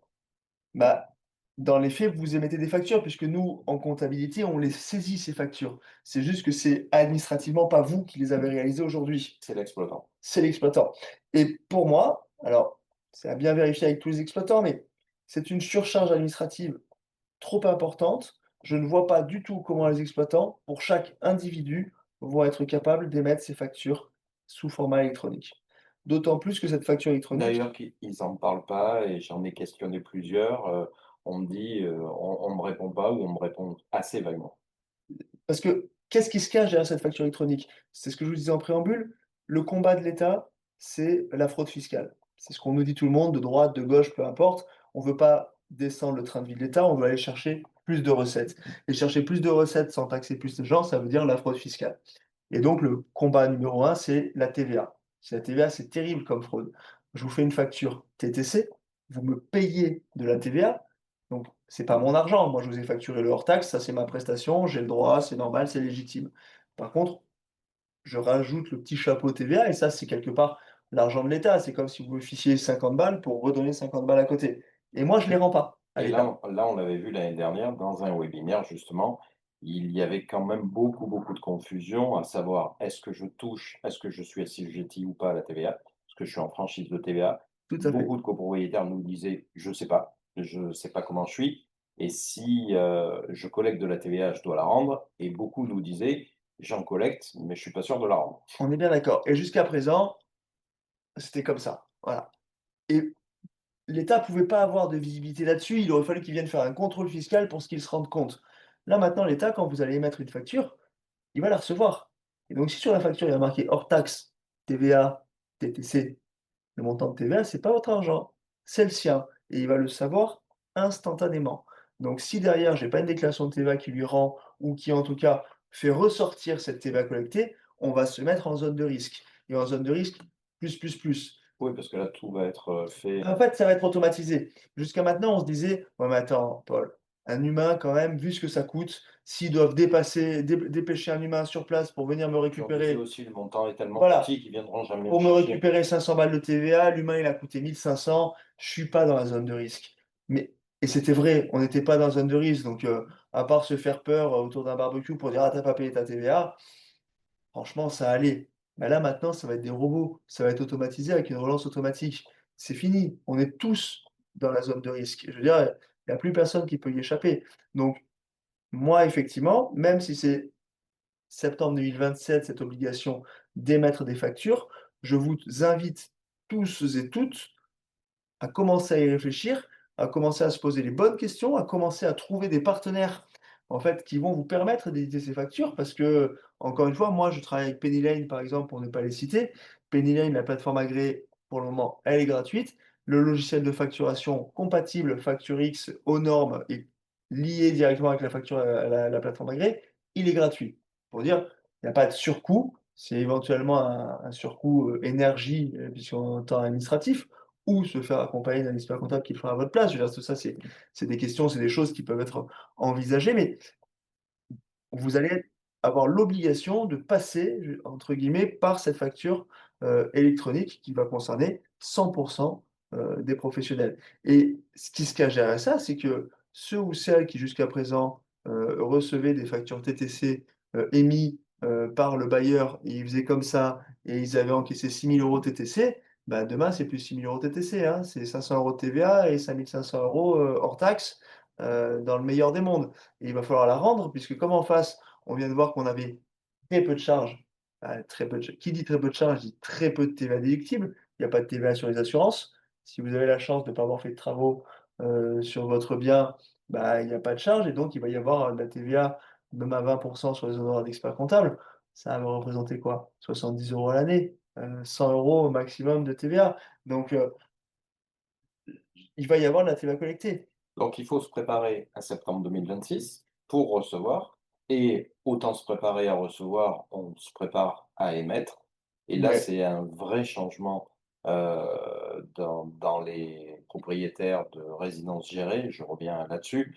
bah, dans les faits, vous émettez des factures puisque nous, en comptabilité, on les saisit ces factures. C'est juste que c'est administrativement pas vous qui les avez réalisées aujourd'hui, C'est l'exploitant. c'est l'exploitant. Et pour moi, alors, c'est à bien vérifier avec tous les exploitants, mais c'est une surcharge administrative trop importante. Je ne vois pas du tout comment les exploitants, pour chaque individu, vont être capables d'émettre ces factures sous format électronique. D'autant plus que cette facture électronique, D'ailleurs, qu'ils en parlent pas et j'en ai questionné plusieurs, on me dit, on me répond pas ou on me répond assez vaguement. parce que qu'est-ce qui se cache derrière cette facture électronique? C'est ce que je vous disais en préambule, le combat de l'État, c'est la fraude fiscale. C'est ce qu'on nous dit tout le monde, de droite, de gauche, peu importe. On ne veut pas descendre le train de vie de l'État, on veut aller chercher plus de recettes. Et chercher plus de recettes sans taxer plus de gens, ça veut dire la fraude fiscale. Et donc le combat numéro un, c'est la TVA. C'est la TVA, c'est terrible comme fraude. Je vous fais une facture TTC, vous me payez de la TVA, donc c'est pas mon argent. Moi, je vous ai facturé le hors taxe, ça c'est ma prestation, j'ai le droit, c'est normal, c'est légitime. Par contre, je rajoute le petit chapeau TVA et ça, c'est quelque part l'argent de l'État. C'est comme si vous me fichiez 50 balles pour redonner 50 balles à côté. Et moi, je les rends pas à Et l'État. là, on l'avait vu l'année dernière dans un webinaire justement, il y avait quand même beaucoup, beaucoup de confusion à savoir est-ce que je suis assujetti ou pas à la TVA? Parce que je suis en franchise de TVA. Tout à fait. Beaucoup de copropriétaires nous disaient: je ne sais pas comment je suis et si, je collecte de la TVA, je dois la rendre» et beaucoup nous disaient: «J'en collecte, mais je suis pas sûr de la rendre». On est bien d'accord. Et jusqu'à présent, c'était comme ça. Voilà. Et l'État pouvait pas avoir de visibilité là-dessus, il aurait fallu qu'il vienne faire un contrôle fiscal pour ce qu'il se rende compte. Là, maintenant, l'État, quand vous allez émettre une facture, il va la recevoir. Et donc, si sur la facture, il y a marqué hors taxe, TVA, TTC, le montant de TVA, c'est pas votre argent, c'est le sien. Et il va le savoir instantanément. Donc, si derrière, j'ai pas une déclaration de TVA qui lui rend, ou qui en tout cas fait ressortir cette TVA collectée, on va se mettre en zone de risque. Et en zone de risque, plus, plus, plus. Oui, parce que là, tout va être, fait, En fait, ça va être automatisé. Jusqu'à maintenant, on se disait: «Ouais, mais attends, Paul, un humain quand même, vu ce que ça coûte, s'ils doivent dépêcher un humain sur place pour venir me puis on disait récupérer, aussi: «Le montant est tellement voilà, petit qu'ils viendront jamais me pour me chercher». récupérer 500 balles de TVA, l'humain, il a coûté 1 500, je suis pas dans la zone de risque». Mais et c'était vrai, on n'était pas dans la zone de risque, donc à part se faire peur, autour d'un barbecue pour dire: «Ah, tu as pas payé ta TVA», franchement, ça allait. Mais là, maintenant, ça va être des robots, ça va être automatisé avec une relance automatique. C'est fini, on est tous dans la zone de risque. Je veux dire, il y a plus personne qui peut y échapper. Donc moi, effectivement, même si septembre 2027 cette obligation d'émettre des factures. Je vous invite tous et toutes à commencer à y réfléchir, à commencer à se poser les bonnes questions, à commencer à trouver des partenaires, en fait, qui vont vous permettre d'éditer ces factures. Parce que, encore une fois, moi, je travaille avec Penny Lane, par exemple, pour ne pas les citer. Penny Lane, la plateforme agréée, pour le moment, elle est gratuite. Le logiciel de facturation compatible FactureX aux normes et lié directement avec la facture, la plateforme agréée, il est gratuit. Pour dire, il n'y a pas de surcoût, c'est éventuellement un surcoût, énergie, puisqu'en temps administratif, ou se faire accompagner d'un expert comptable qui le fera à votre place. Je veux dire, tout ça, c'est des questions, c'est des choses qui peuvent être envisagées, mais vous allez avoir l'obligation de passer, je entre guillemets, par cette facture, électronique qui va concerner 100 des professionnels. Et ce qui se cache derrière ça, c'est que ceux ou celles qui jusqu'à présent, recevaient des factures TTC, émis, par le bailleur et ils faisaient comme ça et ils avaient encaissé 6 000 € TTC, bah, demain c'est plus 6 000 € TTC, hein, c'est 500 € de TVA et 5 500 € hors taxes, dans le meilleur des mondes. Et il va falloir la rendre puisque comme en face, on vient de voir qu'on avait très peu de charges, très peu de qui dit très peu de charges dit très peu de TVA déductible. Il y a pas de TVA sur les assurances. Si vous avez la chance de ne pas avoir fait de travaux, sur votre bien, bah, il y a pas de charge et donc il va y avoir, de la TVA même à 20 sur les honoraires d'expert comptable. Ça va représenter quoi? 70 € à l'année, 100 € au maximum de TVA. Donc, il va y avoir de la TVA collectée. Donc il faut se préparer à septembre 2026 pour recevoir et autant se préparer à recevoir, on se prépare à émettre et là, Ouais, c'est un vrai changement, dans les propriétaires de résidences gérées, je reviens là-dessus.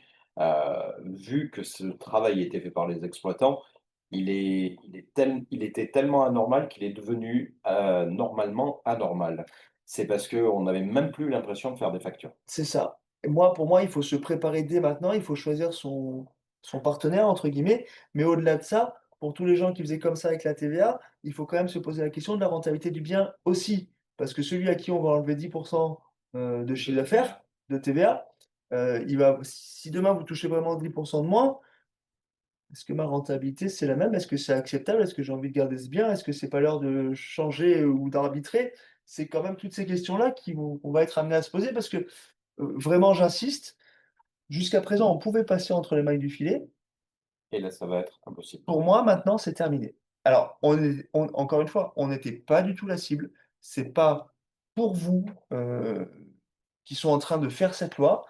Vu que ce travail a été fait par les exploitants, il était tellement anormal qu'il est devenu, normalement anormal. C'est parce qu'on n'avait même plus l'impression de faire des factures. c'est ça. Et pour moi, il faut se préparer dès maintenant, il faut choisir son «partenaire» entre guillemets, mais au-delà de ça, pour tous les gens qui faisaient comme ça avec la TVA, il faut quand même se poser la question de la rentabilité du bien aussi. Parce que celui à qui on va enlever 10 de chiffre d'affaires, de TVA, il va si demain vous touchez vraiment 10 de moins, est-ce que ma rentabilité, c'est la même? Est-ce que c'est acceptable? Est-ce que j'ai envie de garder ce bien? Est-ce que c'est pas l'heure de changer, ou d'arbitrer? C'est quand même toutes ces questions-là qui vont qu'on va être amené à se poser parce que, vraiment j'insiste, jusqu'à présent, on pouvait passer entre les mailles du filet. Et là, ça va être impossible. Pour moi, maintenant, c'est terminé. Alors, encore une fois, on n'était pas du tout la cible. C'est pas pour vous, qui sont en train de faire cette loi.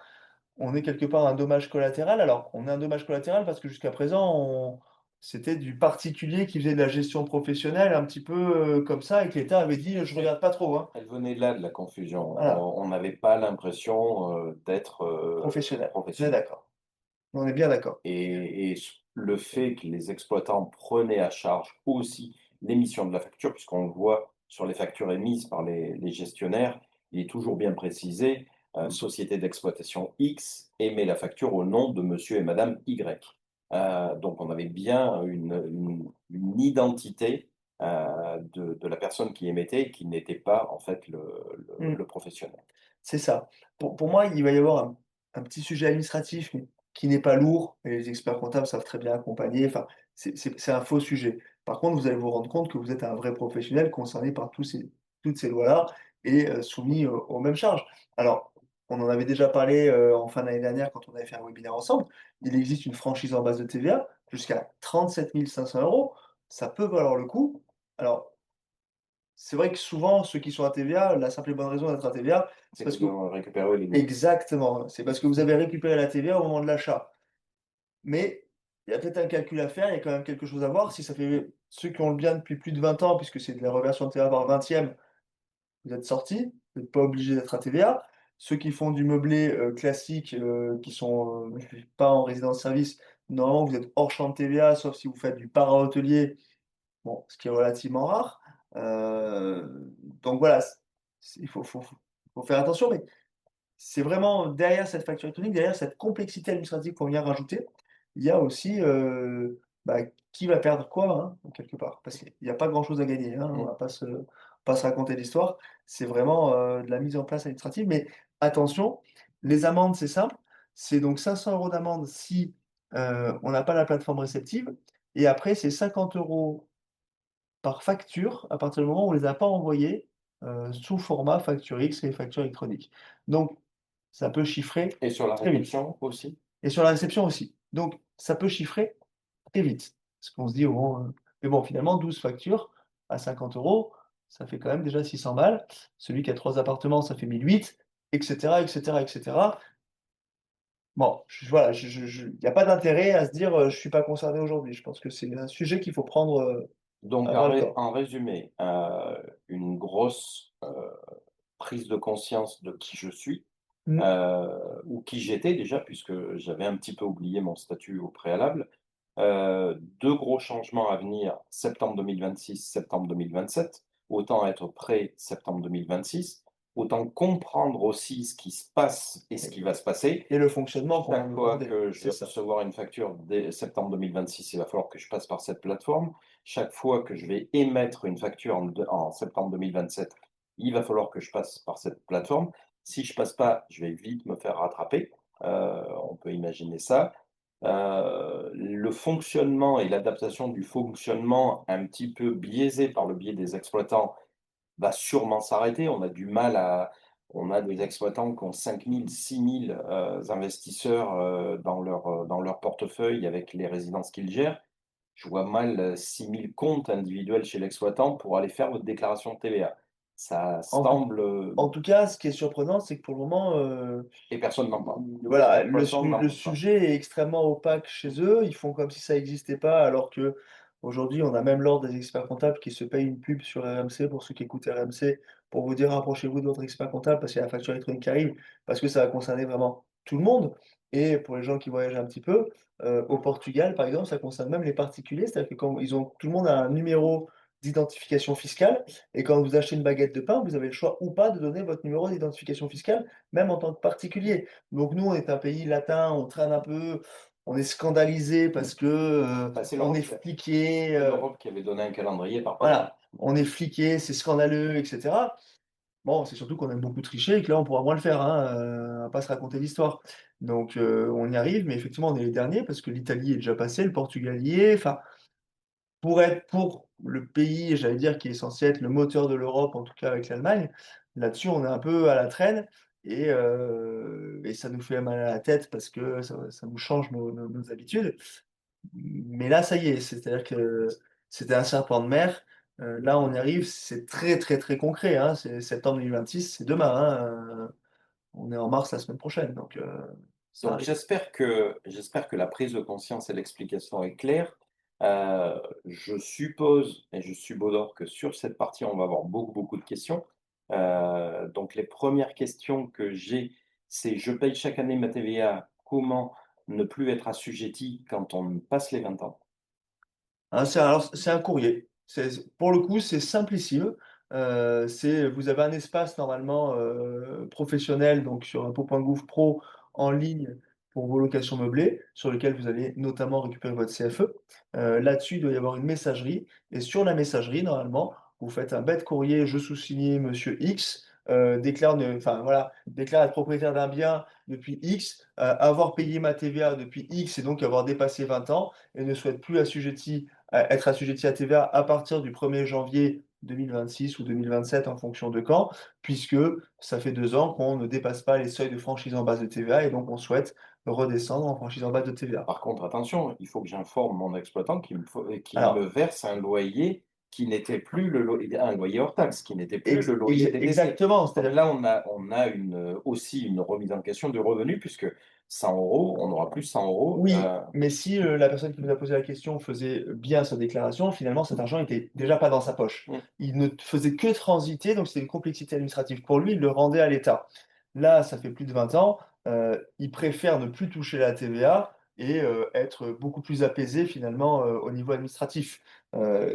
On est quelque part un dommage collatéral. Alors, on est un dommage collatéral parce que jusqu'à présent, c'était du particulier qui faisait de la gestion professionnelle un petit peu, comme ça et que l'État avait dit: «Je regarde pas trop, hein». Elle venait là de la confusion. Voilà, On n'avait pas l'impression, d'être, professionnel. On est professionnel d'accord. On est bien d'accord. et le fait que les exploitants prenaient à charge aussi l'émission de la facture, puisqu'on le voit sur les factures émises par les gestionnaires, il est toujours bien précisé, société d'exploitation X émet la facture au nom de monsieur et madame Y. Donc on avait bien une identité, de la personne qui émettait, qui n'était pas en fait Mmh. le professionnel. C'est ça. Pour moi, il va y avoir un petit sujet administratif, mais qui n'est pas lourd et les experts comptables savent très bien accompagner. Enfin, c'est un faux sujet. Par contre, vous allez vous rendre compte que vous êtes un vrai professionnel concerné par toutes ces lois-là et soumis aux mêmes charges. Alors, on en avait déjà parlé, en fin d'année dernière quand on avait fait un webinaire ensemble. Il existe une franchise en base de TVA jusqu'à 37 500 €. Ça peut valoir le coup. Alors, c'est vrai que souvent, ceux qui sont à TVA, la simple et bonne raison d'être à TVA, c'est C'est parce que que nous avons récupéré les données. exactement, c'est parce que vous avez récupéré la TVA au moment de l'achat. Mais il y a peut-être un calcul à faire, il y a quand même quelque chose à voir. Si ça fait ceux qui ont le bien depuis plus de 20 ans, puisque c'est de la réversion de TVA par 20e, vous êtes sortis, vous n'êtes pas obligés d'être à TVA. Ceux qui font du meublé, classique, qui sont, pas en résidence service, normalement vous êtes hors champ de TVA, sauf si vous faites du para-hôtelier. Bon, ce qui est relativement rare. Donc voilà, il faut faire attention, mais c'est vraiment derrière cette facture électronique, derrière cette complexité administrative qu'on vient rajouter, il y a aussi, bah, qui va perdre quoi, hein, quelque part. Parce qu'il y a pas grand chose à gagner, hein, on Mmh. va pas se raconter l'histoire. C'est vraiment, de la mise en place administrative, mais attention, les amendes, c'est simple, c'est donc 500 € d'amende si, on n'a pas la plateforme réceptive et après c'est 50 € par facture à partir du moment où on les a pas envoyés, sous format facture X et facture électronique. Donc ça peut chiffrer Et sur la très vite réception aussi? et sur la réception aussi. Donc ça peut chiffrer très vite. Parce qu'on se dit: «Oh bon, mais bon finalement 12 factures à 50 €, ça fait quand même déjà 600 balles. Celui qui a 3 appartements, ça fait 1 800 et cetera et cetera et cetera». Bon, voilà, il y a pas d'intérêt à se dire, «Je suis pas concerné aujourd'hui». Je pense que c'est un sujet qu'il faut prendre, Donc à bras le corps. en résumé, une grosse, prise de conscience de qui je suis, Mmh. ou qui j'étais déjà puisque j'avais un petit peu oublié mon statut au préalable. 2 gros changements à venir, septembre 2026, septembre 2027. Autant être prêt septembre 2026, autant comprendre aussi ce qui se passe et ce qui va se passer. Et le fonctionnement qu'on va Chaque me fois demander, que je c'est vais ça. recevoir une facture dès septembre 2026, il va falloir que je passe par cette plateforme. Chaque fois que je vais émettre une facture en septembre 2027, il va falloir que je passe par cette plateforme. Si je passe pas, je vais vite me faire rattraper, on peut imaginer ça. Le fonctionnement et l'adaptation du fonctionnement un petit peu biaisé par le biais des exploitants va sûrement s'arrêter. On a des exploitants qui ont 5 000, 6 000 investisseurs, dans leur portefeuille avec les résidences qu'ils gèrent. Je vois mal, 6 000 comptes individuels chez l'exploitant pour aller faire votre déclaration de TVA. Ça En tout semble, en tout cas, ce qui est surprenant, c'est que pour le moment, et personne n'en parle. voilà, Personne n'en le parle pas. sujet est extrêmement opaque chez eux. Ils font comme si ça existait pas, alors qu'aujourd'hui, on a même l'ordre des experts comptables qui se payent une pub sur RMC, pour ceux qui écoutent RMC, pour vous dire: «Rapprochez-vous de votre expert comptable parce qu'il y a la facture électronique qui arrive», parce que ça va concerner vraiment tout le monde. Et pour les gens qui voyagent un petit peu, au Portugal, par exemple, ça concerne même les particuliers. C'est-à-dire que quand ils ont tout le monde a un numéro d'identification fiscale, et quand vous achetez une baguette de pain, vous avez le choix ou pas de donner votre numéro d'identification fiscale, même en tant que particulier. Donc nous, on est un pays latin, on traîne un peu, on est scandalisé parce que, Bah, on est fliqué, c'est l'Europe qui avait donné un calendrier par pays. voilà, on est fliqué, c'est scandaleux et cetera. Bon, c'est surtout qu'on aime beaucoup tricher et que là, on pourra moins le faire, hein, on va pas se raconter l'histoire. Donc on y arrive, mais effectivement, on est les derniers parce que l'Italie est déjà passée, le Portugal y est, enfin, pour le pays, j'allais dire, qui est censé être le moteur de l'Europe, en tout cas avec l'Allemagne, là-dessus, on est un peu à la traîne et ça nous fait mal à la tête parce que ça nous change nos habitudes. Mais là, ça y est, c'est-à-dire que c'était un serpent de mer, là, on y arrive, c'est très, très, très concret, hein, c'est septembre 2026, c'est demain, hein, on est en mars la semaine prochaine, donc ça Donc arrive. j'espère que la prise de conscience et l'explication est claire. Je suppose et je subodore que sur cette partie, on va avoir beaucoup, beaucoup de questions. Donc les premières questions que j'ai, c'est: je paye chaque année ma TVA, comment ne plus être assujetti quand on passe les 20 ans? Ah, c'est un courrier. Pour le coup, c'est simplissime. Vous avez un espace normalement, professionnel, donc sur impôts.gouv.pro en ligne pour vos locations meublées, sur lequel vous allez notamment récupérer votre CFE. Là-dessus, il doit y avoir une messagerie et sur la messagerie, normalement, vous faites un bête courrier: «Je sous-signé monsieur X, déclare être propriétaire d'un bien depuis X, avoir payé ma TVA depuis X et donc avoir dépassé 20 ans et ne souhaite plus être assujetti à TVA à partir du 1er janvier 2026 ou 2027 en fonction de quand, puisque ça fait 2 ans qu'on ne dépasse pas les seuils de franchise en base de TVA et donc on souhaite redescendre en franchise en base de TVA». Par contre, attention, il faut que j'informe mon exploitant qu'il me Alors, verse un loyer qui n'était plus un loyer hors taxe, qui n'était plus le loyer DDC. exactement, Donc c'est-à-dire là, on a aussi une remise en question du revenu puisque 100 €, on n'aura plus 100 €, oui, mais si, la personne qui nous a posé la question faisait bien sa déclaration, finalement cet argent était déjà pas dans sa poche. mmh. Il ne faisait que transiter, donc c'était une complexité administrative pour lui, il le rendait à l'État. Là, ça fait plus de 20 ans, il préfère ne plus toucher la TVA et être beaucoup plus apaisé finalement, au niveau administratif.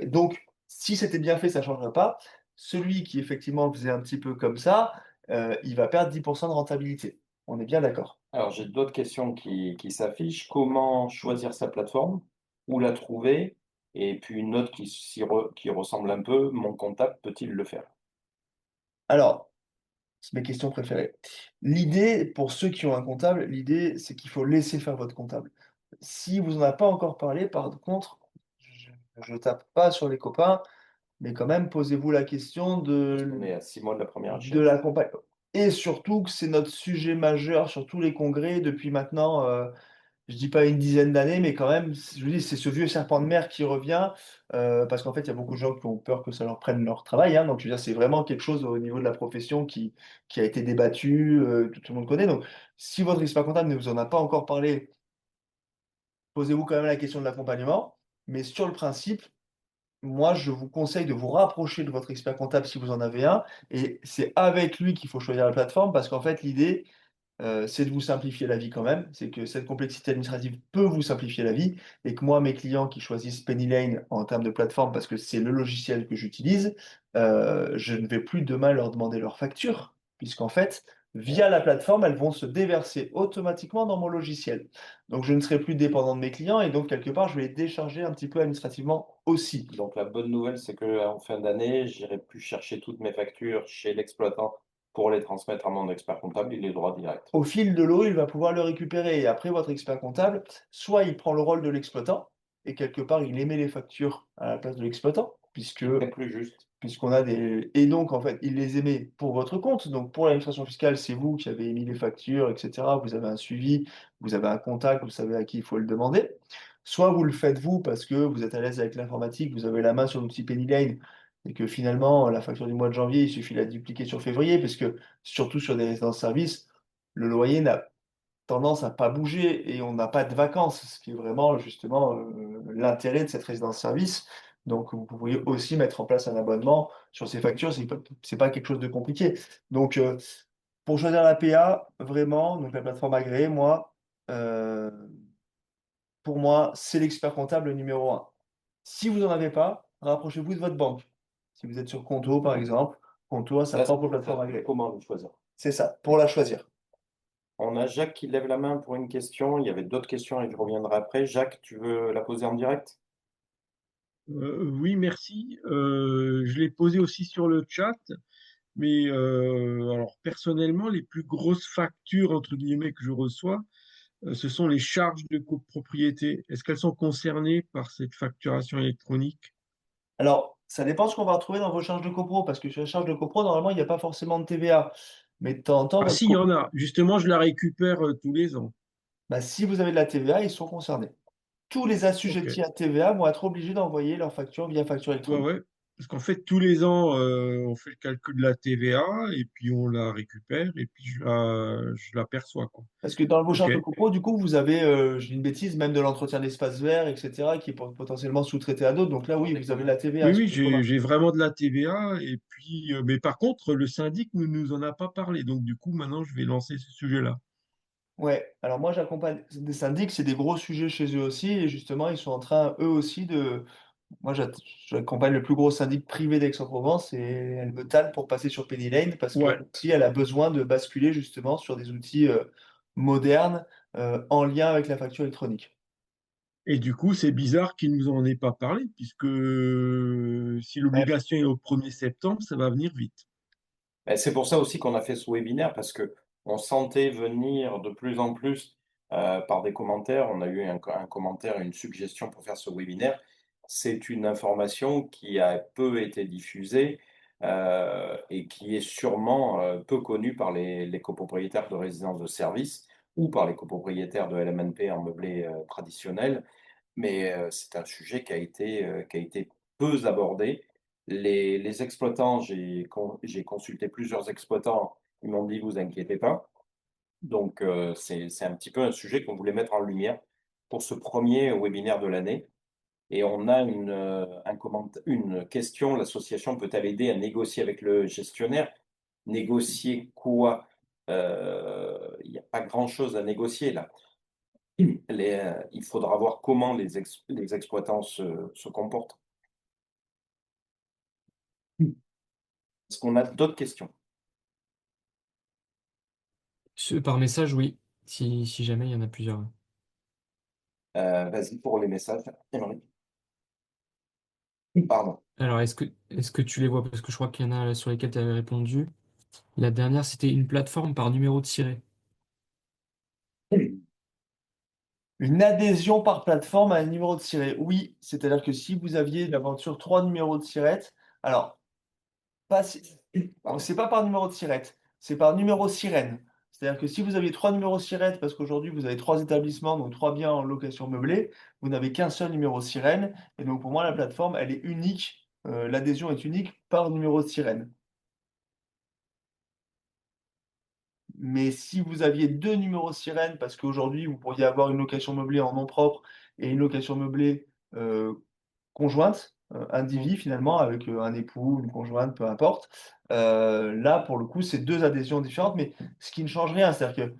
Donc si c'était bien fait, ça ne changerait pas. Celui qui effectivement faisait un petit peu comme ça, il va perdre 10 de rentabilité. On est bien d'accord? Alors j'ai d'autres questions qui s'affichent. Comment choisir sa plateforme? Où la trouver? Et puis une autre qui ressemble un peu: mon comptable peut-il le faire? Alors, c'est mes questions préférées. L'idée, pour ceux qui ont un comptable, l'idée, c'est qu'il faut laisser faire votre comptable. Si vous en a pas encore parlé, par contre, je tape pas sur les copains, mais quand même, posez-vous la question Parce qu'on est à 6 mois de la première de échéance. la campagne. Et surtout que c'est notre sujet majeur sur tous les congrès depuis maintenant, je dis pas une dizaine d'années, mais quand même, je vous dis, c'est ce vieux serpent de mer qui revient, parce qu'en fait, il y a beaucoup de gens qui ont peur que ça leur prenne leur travail, hein. Donc, je veux dire, c'est vraiment quelque chose au niveau de la profession qui a été débattu, tout le monde connaît. Donc, si votre expert comptable ne vous en a pas encore parlé, posez-vous quand même la question de l'accompagnement. Mais sur le principe, moi, je vous conseille de vous rapprocher de votre expert comptable si vous en avez un. Et c'est avec lui qu'il faut choisir la plateforme parce qu'en fait, l'idée, c'est de vous simplifier la vie quand même. C'est que cette complexité administrative peut vous simplifier la vie et que moi, mes clients qui choisissent Penny Lane en termes de plateforme parce que c'est le logiciel que j'utilise, je ne vais plus demain leur demander leur facture puisqu'en fait, via la plateforme, elles vont se déverser automatiquement dans mon logiciel. Donc, je ne serai plus dépendant de mes clients et donc, quelque part, je vais les décharger un petit peu administrativement aussi. Donc la bonne nouvelle, c'est qu'en fin d'année, j'irai plus chercher toutes mes factures chez l'exploitant pour les transmettre à mon expert comptable, il est droit direct. Au fil de l'eau, il va pouvoir le récupérer et après votre expert comptable, soit il prend le rôle de l'exploitant et quelque part il émet les factures à la place de l'exploitant puisque C'est plus juste. puisqu'on a des et donc en fait, il les émet pour votre compte. Donc pour l'administration fiscale, c'est vous qui avez émis les factures et cetera. Vous avez un suivi, vous avez un contact, vous savez à qui il faut le demander. Soit vous le faites vous parce que vous êtes à l'aise avec l'informatique, vous avez la main sur l'outil PennyLane et que finalement la facture du mois de janvier, il suffit de la dupliquer sur février parce que surtout sur des résidences-services, le loyer n'a tendance à pas bouger et on n'a pas de vacances, ce qui est vraiment justement, l'intérêt de cette résidence-service. Donc vous pourriez aussi mettre en place un abonnement sur ces factures, c'est pas quelque chose de compliqué. Donc, pour choisir la PA, vraiment, donc la plateforme agréée, moi, pour moi, c'est l'expert comptable numéro un. Si vous en avez pas, rapprochez-vous de votre banque. Si vous êtes sur Conto, par exemple, Conto a sa Là, c'est propre plateforme agréée. comment le choisir? C'est ça, pour la choisir. On a Jacques qui lève la main pour une question. Il y avait d'autres questions et je reviendrai après. Jacques, tu veux la poser en direct? Oui, merci. Je l'ai posé aussi sur le chat, mais alors personnellement, les plus grosses factures entre guillemets que je reçois, ce sont les charges de copropriété. Est-ce qu'elles sont concernées par cette facturation électronique? Alors, ça dépend ce qu'on va retrouver dans vos charges de copro, parce que sur les charges de copro, normalement, il n'y a pas forcément de TVA. Mais de temps en temps, Ah votre si, il y en copro, a. Justement, je la récupère tous les ans. bah, si vous avez de la TVA, ils sont concernés. Tous les Ok. assujettis à TVA vont être obligés d'envoyer leur facture via facture Ouais, électronique. ouais. Parce qu'en fait, tous les ans, on fait le calcul de la TVA et puis on la récupère et puis je la perçois, quoi. Parce que dans vos Ok. charges de copro, du coup, vous avez, je dis une bêtise, même de l'entretien d'espaces verts, etc., qui est potentiellement sous-traité à d'autres. Donc là, oui, On est vous avez de commun. la TVA Oui, sur oui, le commun. j'ai vraiment de la TVA. Et puis, mais par contre, le syndic ne nous en a pas parlé. Donc, du coup, maintenant, je vais lancer ce sujet-là. Ouais, alors moi j'accompagne des syndics, c'est des gros sujets chez eux aussi, et justement ils sont en train eux aussi de. Moi j'accompagne le plus gros syndic privé d'Aix-en-Provence et elle me tanne pour passer sur Penny Lane parce Ouais. qu'elle aussi elle a besoin de basculer justement sur des outils modernes en lien avec la facture électronique. Et du coup, c'est bizarre qu'il nous en ait pas parlé, puisque si Ouais, l'obligation est au 1er septembre, ça va venir vite. Ben, c'est pour ça aussi qu'on a fait ce webinaire, parce que on sentait venir de plus en plus par des commentaires. On a eu un commentaire, une suggestion pour faire ce webinaire. C'est une information qui a peu été diffusée et qui est sûrement peu connue par les copropriétaires de résidences de service ou par les copropriétaires de LMNP en meublé traditionnel. Mais c'est un sujet qui a été peu abordé. Les exploitants, j'ai consulté plusieurs exploitants, ils m'ont dit: «Vous inquiétez pas». Donc c'est un petit peu un sujet qu'on voulait mettre en lumière pour ce premier webinaire de l'année et on a une question: «L'association peut-elle aider à négocier avec le gestionnaire?» Négocier quoi? Il n'y a pas grand-chose à négocier là. Il faudra voir comment les exploitants se comportent. Est-ce qu'on a d'autres questions? Par message, oui, si jamais il y en a plusieurs. Vas-y pour les messages, Aymeric. Pardon. Alors, est-ce que tu les vois? Parce que je crois qu'il y en a sur lesquels tu avais répondu. La dernière, c'était une plateforme par numéro de tiré. Une adhésion par plateforme à un numéro de siret. Oui, c'est-à-dire que si vous aviez l'aventure 3 numéros de siret, alors pas si alors c'est pas par numéro de siret, c'est par numéro sirène. C'est-à-dire que si vous aviez 3 numéros sirette, parce qu'aujourd'hui vous avez 3 établissements, donc 3 biens en location meublée, vous n'avez qu'un seul numéro sirène et donc pour moi la plateforme elle est unique, l'adhésion est unique par numéro de sirène. Mais si vous aviez 2 numéros sirènes, parce qu'aujourd'hui vous pourriez avoir une location meublée en nom propre et une location meublée, conjointe, indivis finalement avec, un époux, une conjointe, peu importe. Là pour le coup, c'est 2 adhésions différentes, mais ce qui ne change rien. C'est-à-dire que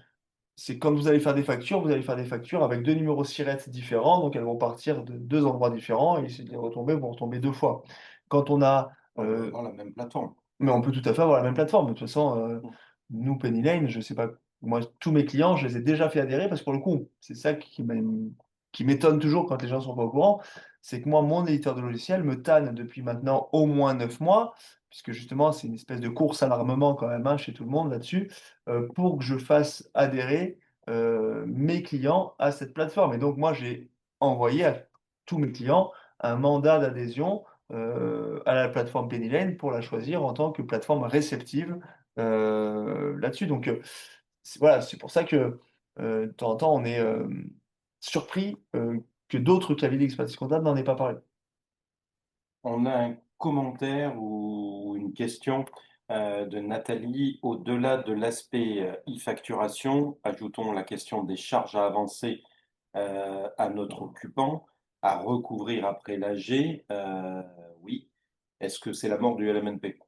c'est quand vous allez faire des factures, vous allez faire des factures avec 2 numéros SIRET différents, donc elles vont partir de 2 endroits différents et les retombées vont retomber 2 fois. Quand on a, On peut avoir la même plateforme. mais on peut tout à fait avoir la même plateforme. De toute façon, Mmh. nous, Penny Lane, je sais pas, moi, tous mes clients, je les ai déjà fait adhérer parce que pour le coup, c'est ça qui m'étonne toujours quand les gens sont pas au courant, c'est que moi, mon éditeur de logiciel me tanne depuis maintenant au moins 9 mois, puisque justement, c'est une espèce de course à l'armement quand même, hein, chez tout le monde là-dessus, pour que je fasse adhérer, mes clients à cette plateforme et donc moi, j'ai envoyé à tous mes clients un mandat d'adhésion à la plateforme Penny Lane pour la choisir en tant que plateforme réceptive, là-dessus. Donc, voilà, c'est pour ça que, de temps en temps, on est, surpris, que d'autres cabinets d'expertise comptable n'en aient pas parlé. On a un commentaire ou une question de Nathalie. Au-delà de l'aspect e-facturation, ajoutons la question des charges à avancer à notre occupant, à recouvrir après l'AG. Oui. Est-ce que c'est la mort du LMNP?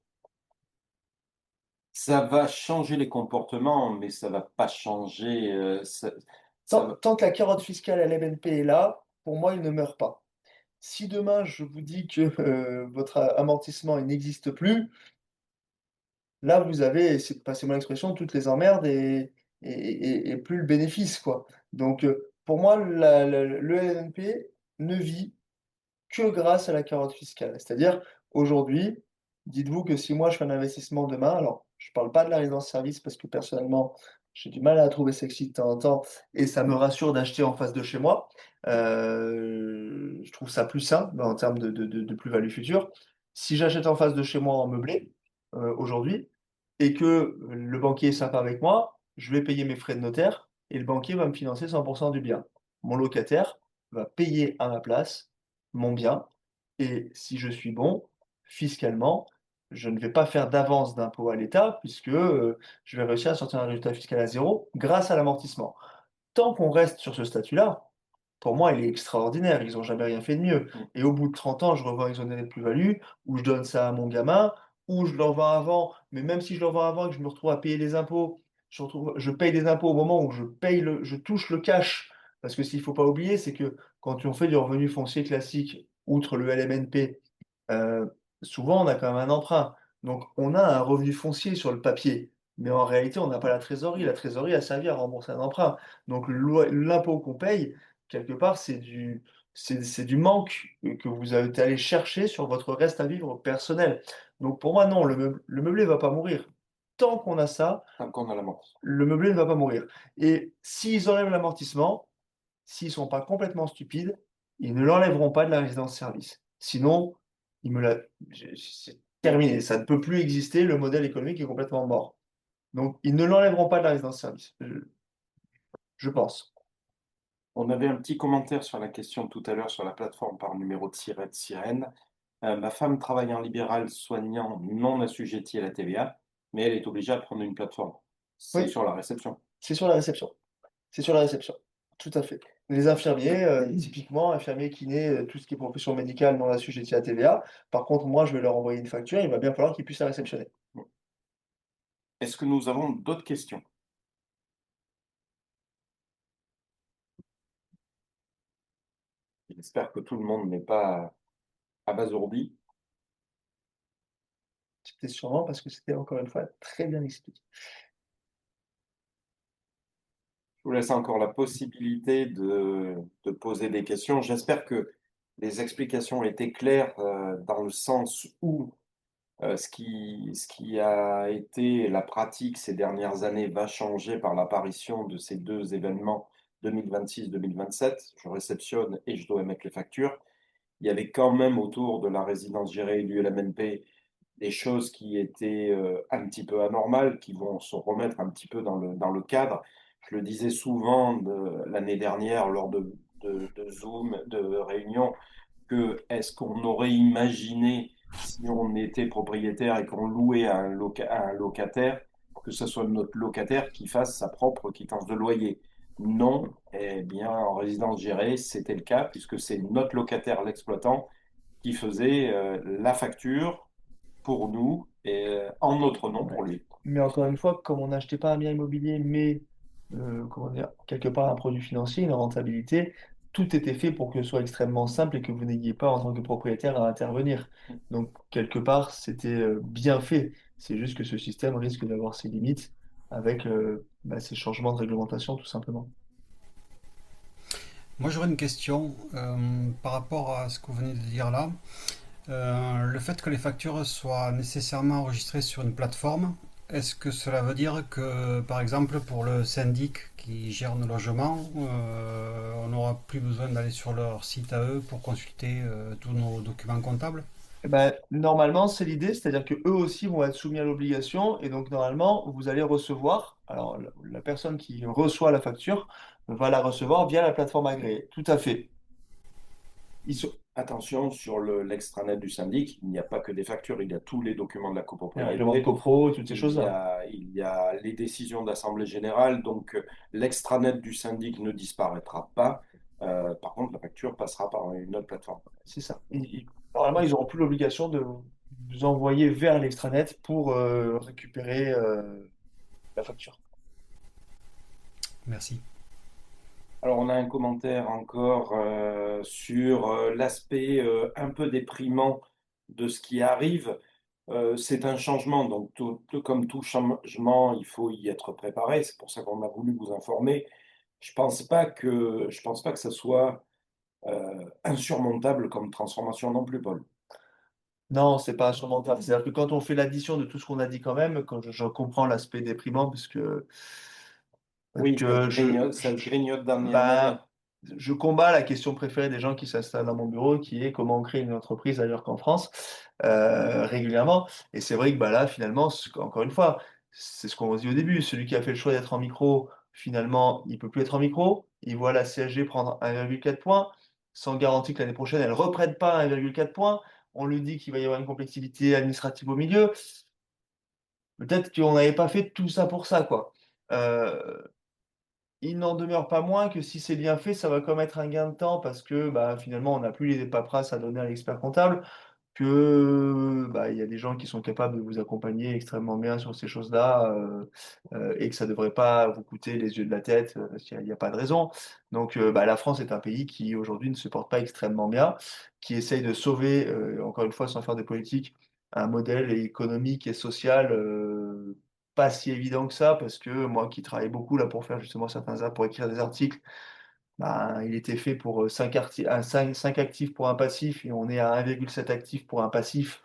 Ça va changer les comportements, mais ça va pas changer. Tant que la carotte fiscale LMNP est là, pour moi, il ne meurt pas. Si demain je vous dis que, votre amortissement, il n'existe plus, là vous avez, c'est passez-moi l'expression, toutes les emmerdes et plus le bénéfice, quoi. Donc, pour moi, le LMNP ne vit que grâce à la carotte fiscale. C'est-à-dire, aujourd'hui, dites-vous que si moi je fais un investissement demain, alors je parle pas de la résidence-service parce que personnellement, j'ai du mal à la trouver sexy de temps en temps et ça me rassure d'acheter en face de chez moi. Je trouve ça plus sain en termes de plus-value future. Si j'achète en face de chez moi en meublé, aujourd'hui et que le banquier est sympa avec moi, je vais payer mes frais de notaire et le banquier va me financer 100 du bien. Mon locataire va payer à ma place mon bien et si je suis bon, fiscalement, je ne vais pas faire d'avance d'impôt à l'État puisque, je vais réussir à sortir un résultat fiscal à zéro grâce à l'amortissement. Tant qu'on reste sur ce statut-là, pour moi, il est extraordinaire, ils ont jamais rien fait de mieux Mm. et au bout de 30 ans, je revends exonéré de plus-value ou je donne ça à mon gamin ou je leur vends avant, mais même si je leur vends avant et que je me retrouve à payer les impôts, je paye des impôts au moment où je touche le cash. Parce que s'il faut pas oublier, c'est que quand on fait du revenu foncier classique, outre le LMNP, souvent on a quand même un emprunt. Donc on a un revenu foncier sur le papier, mais en réalité on n'a pas la trésorerie. La trésorerie a servi à rembourser un emprunt. Donc l'impôt qu'on paye, quelque part, c'est du manque que vous êtes allé chercher sur votre reste à vivre personnel. Donc pour moi, non, le meublé ne va pas mourir. Tant qu'on a ça, Tant qu'on a la mort. le meublé ne va pas mourir. Et s'ils enlèvent l'amortissement, s'ils sont pas complètement stupides, ils ne l'enlèveront pas de la résidence-service. Sinon, ils me la c'est terminé, ça ne peut plus exister, le modèle économique est complètement mort. Donc ils ne l'enlèveront pas de la résidence-service, je pense. On avait un petit commentaire sur la question tout à l'heure sur la plateforme par numéro de siret de sirène. Ma femme travaille en libéral soignant non assujetti à la TVA, mais elle est obligée à prendre une plateforme. C'est Oui, sur la réception. c'est sur la réception. C'est sur la réception, tout à fait. Les infirmiers, typiquement, infirmiers, kinés, tout ce qui est profession médicale non assujetti à TVA. Par contre, moi, je vais leur envoyer une facture, il va bien falloir qu'ils puissent la réceptionner. Est-ce que nous avons d'autres questions? J'espère que tout le monde n'est pas abasourdi. C'était sûrement parce que c'était encore une fois très bien expliqué. Je vous laisse encore la possibilité de poser des questions. J'espère que les explications étaient claires dans le sens où ce qui a été la pratique ces dernières années va changer par l'apparition de ces deux événements 2026-2027, je réceptionne et je dois émettre les factures. Il y avait quand même autour de la résidence gérée du LMNP des choses qui étaient un petit peu anormales, qui vont se remettre un petit peu dans le cadre. Je le disais souvent l'année dernière lors de Zoom, de réunions, que est-ce qu'on aurait imaginé si on était propriétaire et qu'on louait à un locataire, que ce soit notre locataire qui fasse sa propre quittance de loyer? Non, eh bien, en résidence gérée, c'était le cas, puisque c'est notre locataire, l'exploitant, qui faisait la facture pour nous et en notre nom Ouais. pour lui. Mais encore une fois, comme on n'achetait pas un bien immobilier, mais comment dire, quelque part un produit financier, une rentabilité, tout était fait pour que ce soit extrêmement simple et que vous n'ayez pas en tant que propriétaire à intervenir. Donc, quelque part, c'était bien fait. C'est juste que ce système risque d'avoir ses limites avec ces changements de réglementation, tout simplement. Moi, j'aurais une question par rapport à ce que vous venez de dire là. Le fait que les factures soient nécessairement enregistrées sur une plateforme, est-ce que cela veut dire que, par exemple, pour le syndic qui gère nos logements, on n'aura plus besoin d'aller sur leur site à eux pour consulter tous nos documents comptables? Eh ben, normalement, c'est l'idée, c'est-à-dire que eux aussi vont être soumis à l'obligation et donc normalement, vous allez recevoir, alors la personne qui reçoit la facture va la recevoir via la plateforme agréée. Tout à fait. Ils sont, Attention, sur l'extranet du syndic, il n'y a pas que des factures, il y a tous les documents de la les règlements de copropriété, copro, toutes ces il y choses-là. a, il y a les décisions d'Assemblée générale, donc l'extranet du syndic ne disparaîtra pas. Par contre, la facture passera par une autre plateforme. C'est ça. Normalement, ils n'auront plus l'obligation de vous envoyer vers l'extranet pour récupérer la facture. Merci. Alors, on a un commentaire encore sur l'aspect un peu déprimant de ce qui arrive. C'est un changement, donc comme tout changement, il faut y être préparé. C'est pour ça qu'on a voulu vous informer. Je pense pas que ça soit insurmontable comme transformation non plus, Paul. Non, c'est pas insurmontable. C'est-à-dire que quand on fait l'addition de tout ce qu'on a dit quand même, quand je comprends l'aspect déprimant, parce Oui, que ça grignote d'un nez ben, amer. je combats la question préférée des gens qui s'installent dans mon bureau, qui est comment créer une entreprise ailleurs qu'en France, régulièrement. Et c'est vrai que bah, là, finalement, encore une fois, c'est ce qu'on dit au début, celui qui a fait le choix d'être en micro, finalement, il peut plus être en micro. Il voit la CSG prendre 1,4 points, sans garantie que l'année prochaine, elle ne reprenne pas 1,4 points. On lui dit qu'il va y avoir une complexité administrative au milieu. Peut-être qu'on n'avait pas fait tout ça pour ça, quoi. Euh, il n'en demeure pas moins que si c'est bien fait, ça va quand même être un gain de temps parce que bah, finalement, on n'a plus les paperasses à donner à l'expert comptable, que bah, il y a des gens qui sont capables de vous accompagner extrêmement bien sur ces choses-là et que ça ne devrait pas vous coûter les yeux de la tête parce qu'il n'y a pas de raison. Donc bah, la France est un pays qui aujourd'hui ne se porte pas extrêmement bien, qui essaye de sauver, encore une fois, sans faire de politique, un modèle économique et social pas si évident que ça, parce que moi qui travaille beaucoup là pour faire justement pour écrire des articles, bah, il était fait pour 5 actifs pour un passif et on est à 1,7 actifs pour un passif.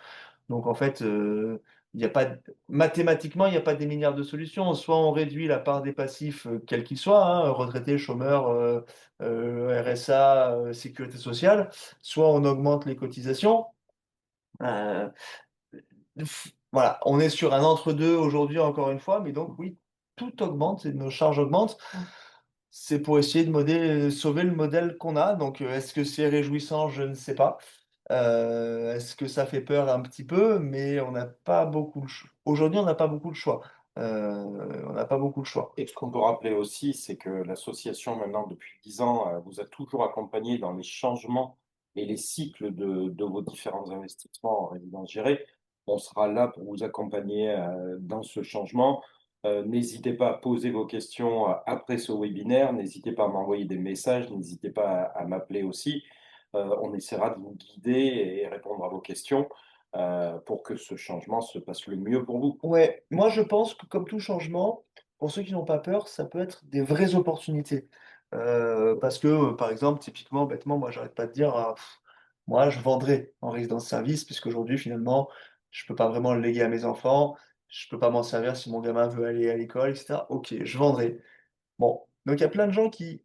Donc en fait, il y a pas, mathématiquement, il n'y a pas des milliards de solutions. Soit on réduit la part des passifs, quels qu'ils soient, hein, retraités, chômeurs, RSA, sécurité sociale, soit on augmente les cotisations. Euh, voilà, on est sur un entre-deux aujourd'hui, encore une fois, mais donc oui, tout augmente et nos charges augmentent. C'est pour essayer de sauver le modèle qu'on a. Donc, est-ce que c'est réjouissant? Je ne sais pas. Est-ce que ça fait peur un petit peu? Mais on n'a pas beaucoup de choix. Aujourd'hui, on n'a pas beaucoup de choix. On n'a pas beaucoup de choix. Et ce qu'on peut rappeler aussi, c'est que l'association, maintenant, depuis 10 ans, vous a toujours accompagné dans les changements et les cycles de vos différents investissements en résidence gérée. On sera là pour vous accompagner dans ce changement. N'hésitez pas à poser vos questions après ce webinaire. N'hésitez pas à m'envoyer des messages. N'hésitez pas à m'appeler aussi. On essaiera de vous guider et répondre à vos questions pour que ce changement se passe le mieux pour vous. Ouais, moi je pense que comme tout changement, pour ceux qui n'ont pas peur, ça peut être des vraies opportunités. Parce que, par exemple, typiquement, bêtement, moi j'arrête pas de dire, moi je vendrais en résidence service, puisqu'aujourd'hui finalement, je peux pas vraiment le léguer à mes enfants, je peux pas m'en servir si mon gamin veut aller à l'école, etc. Ok, je vendrais. Bon, donc il y a plein de gens qui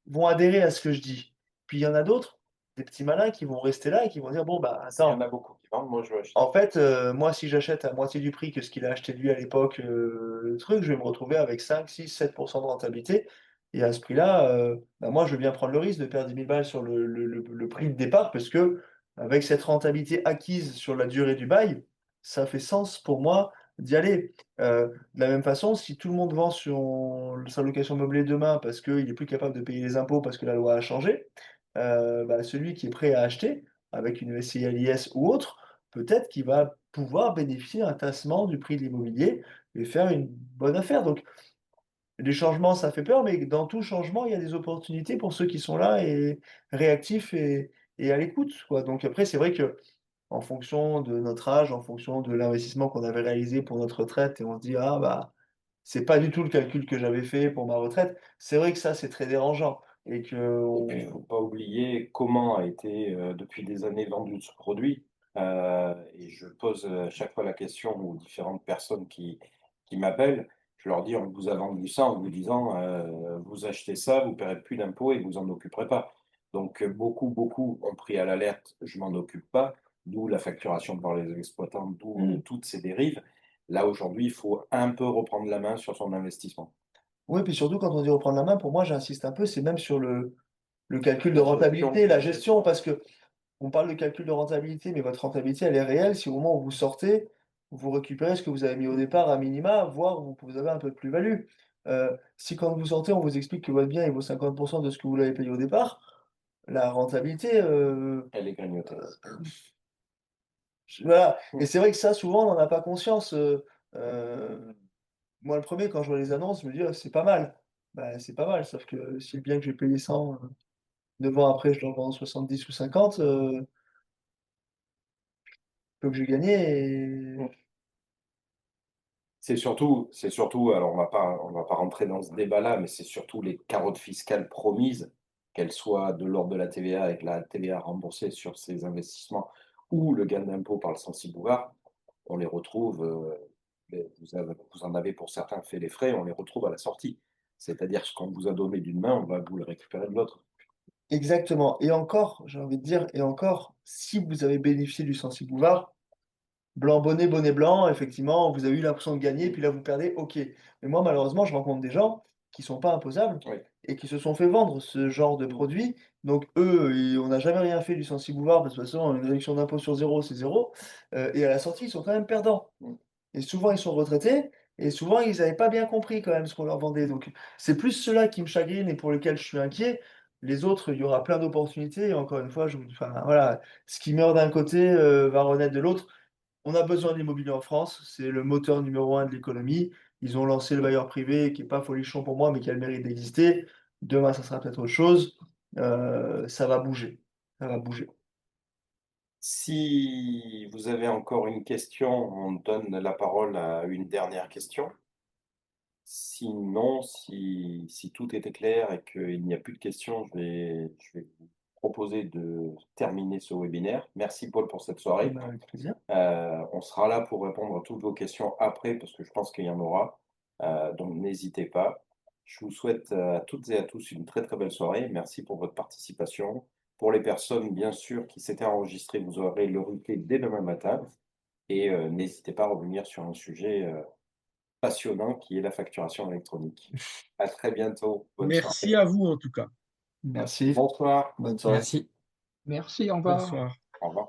vont adhérer à ce que je dis. Puis il y en a d'autres, des petits malins qui vont rester là et qui vont dire: «Bon, bah, Il y attends, en a beaucoup qui vendent, moi je vais acheter. en fait, moi, si j'achète à moitié du prix que ce qu'il a acheté lui à l'époque, le truc, je vais me retrouver avec 5, 6, 7 de rentabilité et à ce prix-là, bah, moi, je veux bien prendre le risque de perdre 10 000 balles sur le prix de départ parce qu'avec cette rentabilité acquise sur la durée du bail, ça fait sens pour moi d'y aller. De la même façon, si tout le monde vend sa location meublée demain parce qu'il est plus capable de payer les impôts parce que la loi a changé, bah, celui qui est prêt à acheter avec une SCI à l'IS ou autre, peut-être qu'il va pouvoir bénéficier d'un tassement du prix de l'immobilier et faire une bonne affaire. Donc, les changements, ça fait peur, mais dans tout changement, il y a des opportunités pour ceux qui sont là et réactifs et à l'écoute, quoi. Donc après, c'est vrai que en fonction de notre âge, en fonction de l'investissement qu'on avait réalisé pour notre retraite et on se dit: «Ah bah, c'est pas du tout le calcul que j'avais fait pour ma retraite». C'est vrai que ça, c'est très dérangeant et Et puis, il ne qu'on faut pas oublier comment a été depuis des années vendu ce produit. Et je pose à chaque fois la question aux différentes personnes qui m'appellent. Je leur dis, on vous a vendu ça en vous disant, vous achetez ça, vous ne paierez plus d'impôts et vous en occuperez pas. Donc, beaucoup ont pris à l'alerte, je m'en occupe pas, d'où la facturation par les exploitants, d'où mmh. toutes ces dérives. Là, aujourd'hui, il faut un peu reprendre la main sur son investissement. Oui, puis surtout quand on dit reprendre la main, pour moi, j'insiste un peu, c'est même sur le calcul de La gestion, rentabilité, la gestion, parce qu'on parle de calcul de rentabilité, mais votre rentabilité, elle est réelle si au moment où vous sortez, vous récupérez ce que vous avez mis au départ à minima, voire vous avez un peu de plus-value. Si quand vous sortez, on vous explique que votre bien, il vaut 50 de ce que vous l'avez payé au départ, la rentabilité, elle est grignotée. voilà. Et Mm. c'est vrai que ça, souvent, on n'en a pas conscience. Heu, Moi, le premier, quand je vois les annonces, je me dis: «Ah, c'est pas mal». Bah, c'est pas mal, sauf que si le bien que j'ai payé 100, 9 ans après, je le revends 70 ou 50, faut que j'ai gagné et C'est surtout, alors on va pas rentrer dans ce débat-là, mais c'est surtout les carottes fiscales promises, qu'elles soient de l'ordre de la TVA avec la TVA remboursée sur ces investissements ou le gain d'impôt par le Censi-Bouvard, on les retrouve, vous en avez pour certains fait les frais, on les retrouve à la sortie. C'est-à-dire ce qu'on vous a donné d'une main, on va vous le récupérer de l'autre. exactement et encore, j'ai envie de dire et encore, si vous avez bénéficié du Censi-Bouvard, blanc bonnet, bonnet blanc, effectivement, vous avez eu l'impression de gagner, puis là, vous perdez, OK. Mais moi, malheureusement, je rencontre des gens qui sont pas imposables Oui. et qui se sont fait vendre ce genre de produit. Donc eux, on n'a jamais rien fait du Censi-Bouvard parce que de toute façon, une réduction d'impôt sur zéro, c'est zéro. Et à la sortie, ils sont quand même perdants. Mmh. Et souvent, ils sont retraités et souvent, ils n'avaient pas bien compris quand même ce qu'on leur vendait. Donc c'est plus ceux-là qui me chagrinent et pour lesquels je suis inquiet. Les autres, il y aura plein d'opportunités et encore une fois, enfin voilà, ce qui meurt d'un côté, va renaître de l'autre. On a besoin de l'immobilier en France, c'est le moteur numéro un de l'économie. Ils ont lancé le bailleur privé qui est pas folichon pour moi, mais qui a le mérite d'exister. Demain, ça sera peut-être autre chose. Ça va bouger, ça va bouger. Si vous avez encore une question, on donne la parole à une dernière question. Sinon, si tout était clair et qu'il n'y a plus de questions, je vais vous proposer de terminer ce webinaire. Merci Paul pour cette Et soirée. ben, avec plaisir. On sera là pour répondre à toutes vos questions après, parce que je pense qu'il y en aura. Donc n'hésitez pas. Je vous souhaite à toutes et à tous une très très belle soirée. Merci pour votre participation. Pour les personnes, bien sûr, qui s'étaient enregistrées, vous aurez le replay dès demain matin. Et n'hésitez pas à revenir sur un sujet passionnant qui est la facturation électronique. À très bientôt. Bonne soirée. Merci à vous en tout cas. Merci. Bonsoir. Bonne soirée. Merci. Merci, au revoir. Bonsoir. Au revoir.